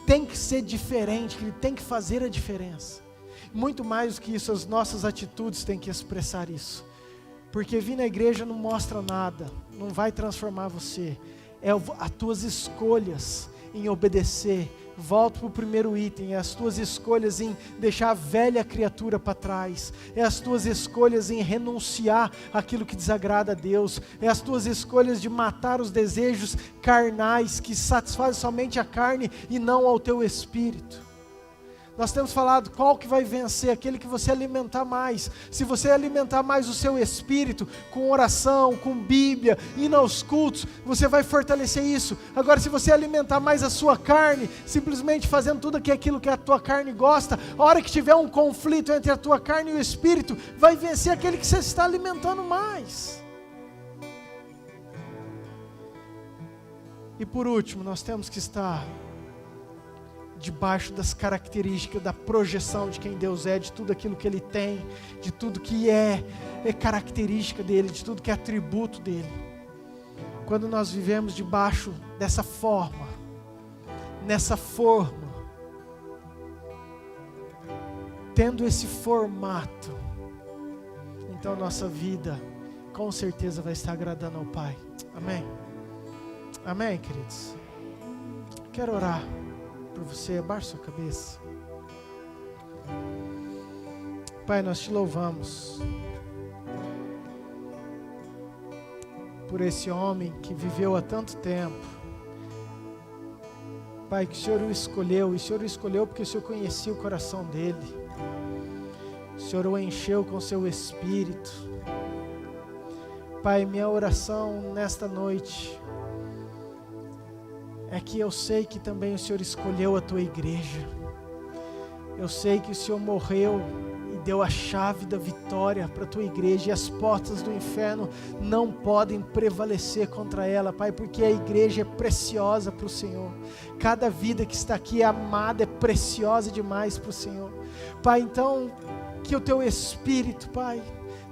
tem que ser diferente, tem que fazer a diferença. Muito mais do que isso, as nossas atitudes têm que expressar isso. Porque vir na igreja não mostra nada, não vai transformar você. É as tuas escolhas em obedecer. Volto para o primeiro item, é as tuas escolhas em deixar a velha criatura para trás, é as tuas escolhas em renunciar àquilo que desagrada a Deus, é as tuas escolhas de matar os desejos carnais que satisfazem somente a carne e não ao teu espírito. Nós temos falado qual que vai vencer, aquele que você alimentar mais. Se você alimentar mais o seu espírito com oração, com Bíblia, indo aos cultos, você vai fortalecer isso. Agora, se você alimentar mais a sua carne, simplesmente fazendo tudo aquilo que a tua carne gosta, a hora que tiver um conflito entre a tua carne e o espírito, vai vencer aquele que você está alimentando mais. E por último, nós temos que estar debaixo das características, da projeção de quem Deus é, de tudo aquilo que Ele tem, de tudo que é característica dEle, de tudo que é atributo dEle. Quando nós vivemos debaixo dessa forma, nessa forma, tendo esse formato, então nossa vida com certeza vai estar agradando ao Pai. Amém? Amém, queridos? Quero orar por você, abaixe sua cabeça. Pai, nós te louvamos por esse homem que viveu há tanto tempo. Pai, que o Senhor o escolheu, e o Senhor o escolheu porque o Senhor conhecia o coração dele. O Senhor o encheu com seu Espírito. Pai, minha oração nesta noite é que eu sei que também o Senhor escolheu a tua igreja. Eu sei que o Senhor morreu e deu a chave da vitória para a tua igreja, e as portas do inferno não podem prevalecer contra ela, Pai, porque a igreja é preciosa para o Senhor. Cada vida que está aqui é amada, é preciosa demais para o Senhor. Pai, então, que o teu Espírito, Pai,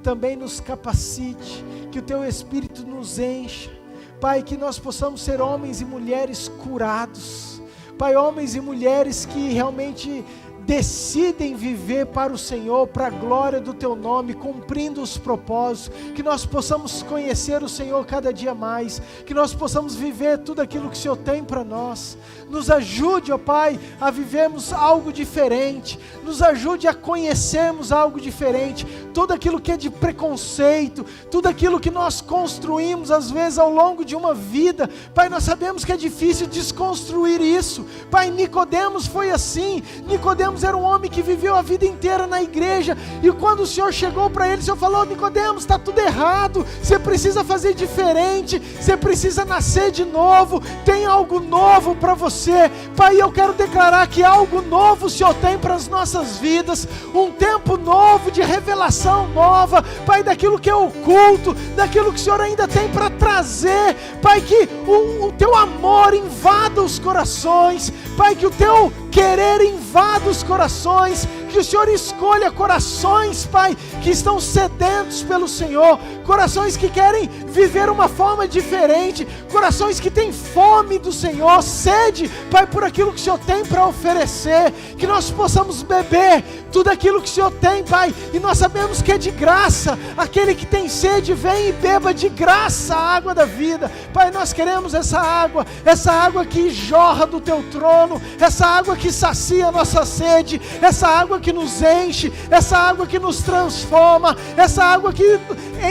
também nos capacite, que o teu Espírito nos encha. Pai, que nós possamos ser homens e mulheres curados. Pai, homens e mulheres que realmente decidem viver para o Senhor, para a glória do Teu nome, cumprindo os propósitos, que nós possamos conhecer o Senhor cada dia mais, que nós possamos viver tudo aquilo que o Senhor tem para nós. Nos ajude, ó Pai, a vivermos algo diferente, nos ajude a conhecermos algo diferente, tudo aquilo que é de preconceito, tudo aquilo que nós construímos às vezes ao longo de uma vida, Pai, nós sabemos que é difícil desconstruir isso. Pai, Nicodemos foi assim. Nicodemos era um homem que viveu a vida inteira na igreja, e quando o Senhor chegou para ele, o Senhor falou: Nicodemos, está tudo errado, você precisa fazer diferente, você precisa nascer de novo, tem algo novo para você. Pai, eu quero declarar que algo novo o Senhor tem para as nossas vidas, um tempo novo de revelação nova, Pai, daquilo que é oculto, daquilo que o Senhor ainda tem para trazer. Pai, que o teu amor invada os corações, Pai, que o teu querer invada os corações, que o Senhor escolha corações, Pai, que estão sedentos pelo Senhor, corações que querem viver uma forma diferente, corações que têm fome do Senhor, sede, Pai, por aquilo que o Senhor tem para oferecer, que nós possamos beber tudo aquilo que o Senhor tem, Pai, e nós sabemos que é de graça. Aquele que tem sede, vem e beba de graça a água da vida. Pai, nós queremos essa água que jorra do Teu trono, essa água que sacia a nossa sede, essa água que nos enche, essa água que nos transforma, essa água que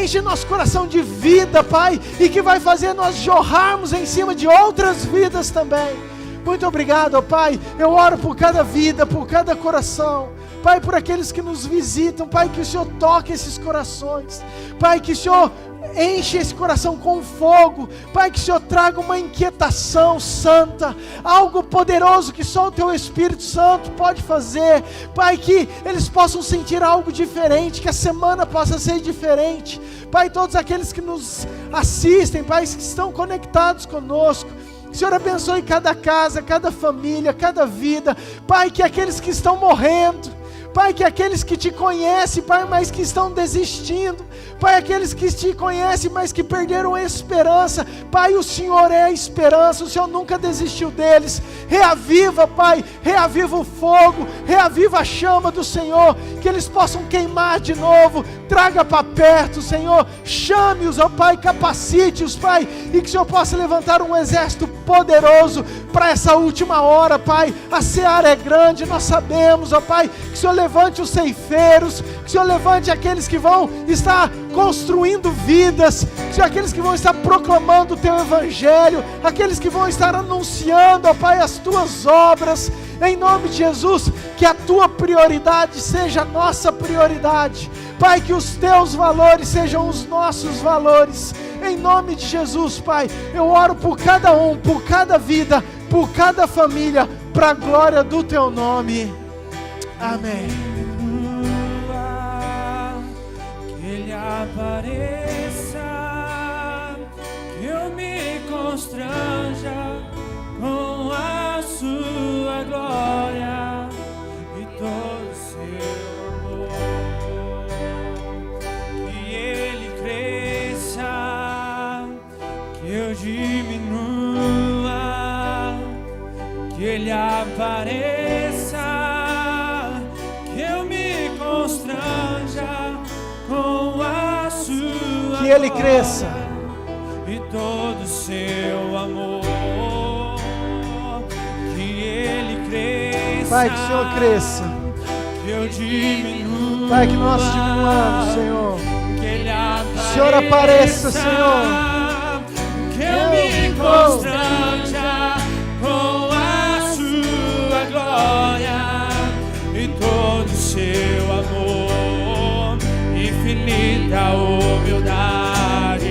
enche nosso coração de vida, Pai, e que vai fazer nós jorrarmos em cima de outras vidas também. Muito obrigado, ó Pai. Eu oro por cada vida, por cada coração, Pai, por aqueles que nos visitam, Pai, que o Senhor toque esses corações, Pai, que o Senhor enche esse coração com fogo, Pai, que o Senhor traga uma inquietação santa, algo poderoso que só o Teu Espírito Santo pode fazer, Pai, que eles possam sentir algo diferente, que a semana possa ser diferente, Pai, todos aqueles que nos assistem, Pai, que estão conectados conosco, que o Senhor abençoe cada casa, cada família, cada vida, Pai, que aqueles que estão morrendo, Pai, que aqueles que Te conhecem, Pai, mas que estão desistindo, Pai, aqueles que te conhecem, mas que perderam a esperança. Pai, o Senhor é a esperança, o Senhor nunca desistiu deles. Reaviva, Pai, reaviva o fogo, reaviva a chama do Senhor, que eles possam queimar de novo. Traga para perto, Senhor, chame-os, ó Pai, capacite-os, Pai, e que o Senhor possa levantar um exército poderoso para essa última hora, Pai. A seara é grande, nós sabemos, ó Pai, que o Senhor levante os ceifeiros, que o Senhor levante aqueles que vão estar construindo vidas, que Senhor, aqueles que vão estar proclamando o Teu Evangelho, aqueles que vão estar anunciando, ó Pai, as Tuas obras, em nome de Jesus, que a Tua prioridade seja a nossa prioridade, Pai, que os Teus valores sejam os nossos valores, em nome de Jesus, Pai. Eu oro por cada um, por cada vida, por cada família, para a glória do Teu nome, amém. Que Ele apareça, que eu me constranja com a Sua glória e todo Seu amor. Que Ele cresça, que eu diminua, que Ele apareça, que eu me constranja com a Sua Que Ele cresça e todo Seu amor. Que Ele cresça, Pai, que o Senhor cresça, que eu diminua, Pai, que nós diminuamos, Senhor, que Ele apareça, que o Senhor apareça, Senhor, que eu me constranja com a Sua glória e todo Seu amor, infinita humildade,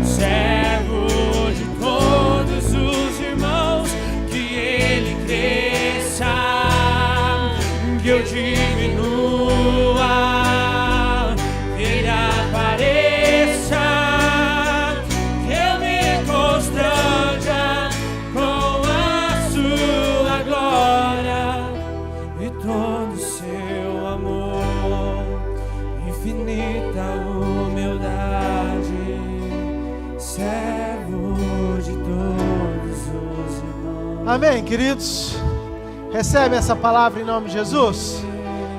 servo de todos os irmãos. Que Ele cresça, que eu diminua, que Ele apareça, que eu me constranja com a Sua glória e todo Seu amor, infinita humildade, servo de todos os irmãos. amém, queridos. Recebe essa palavra em nome de Jesus.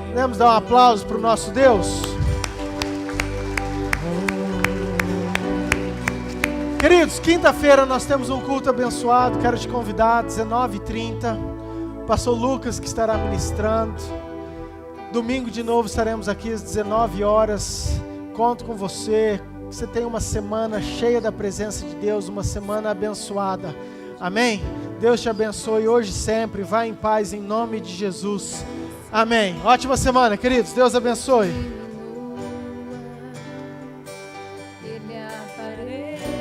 Podemos dar um aplauso para o nosso Deus. Queridos, quinta-feira nós temos um culto abençoado. Quero te convidar, 19h30. Pastor Lucas que estará ministrando. Domingo de novo estaremos aqui às 19 horas. Conto com você. Que você tenha uma semana cheia da presença de Deus, uma semana abençoada. Amém? Deus te abençoe hoje e sempre. Vá em paz em nome de Jesus. Amém. Ótima semana, queridos. Deus abençoe.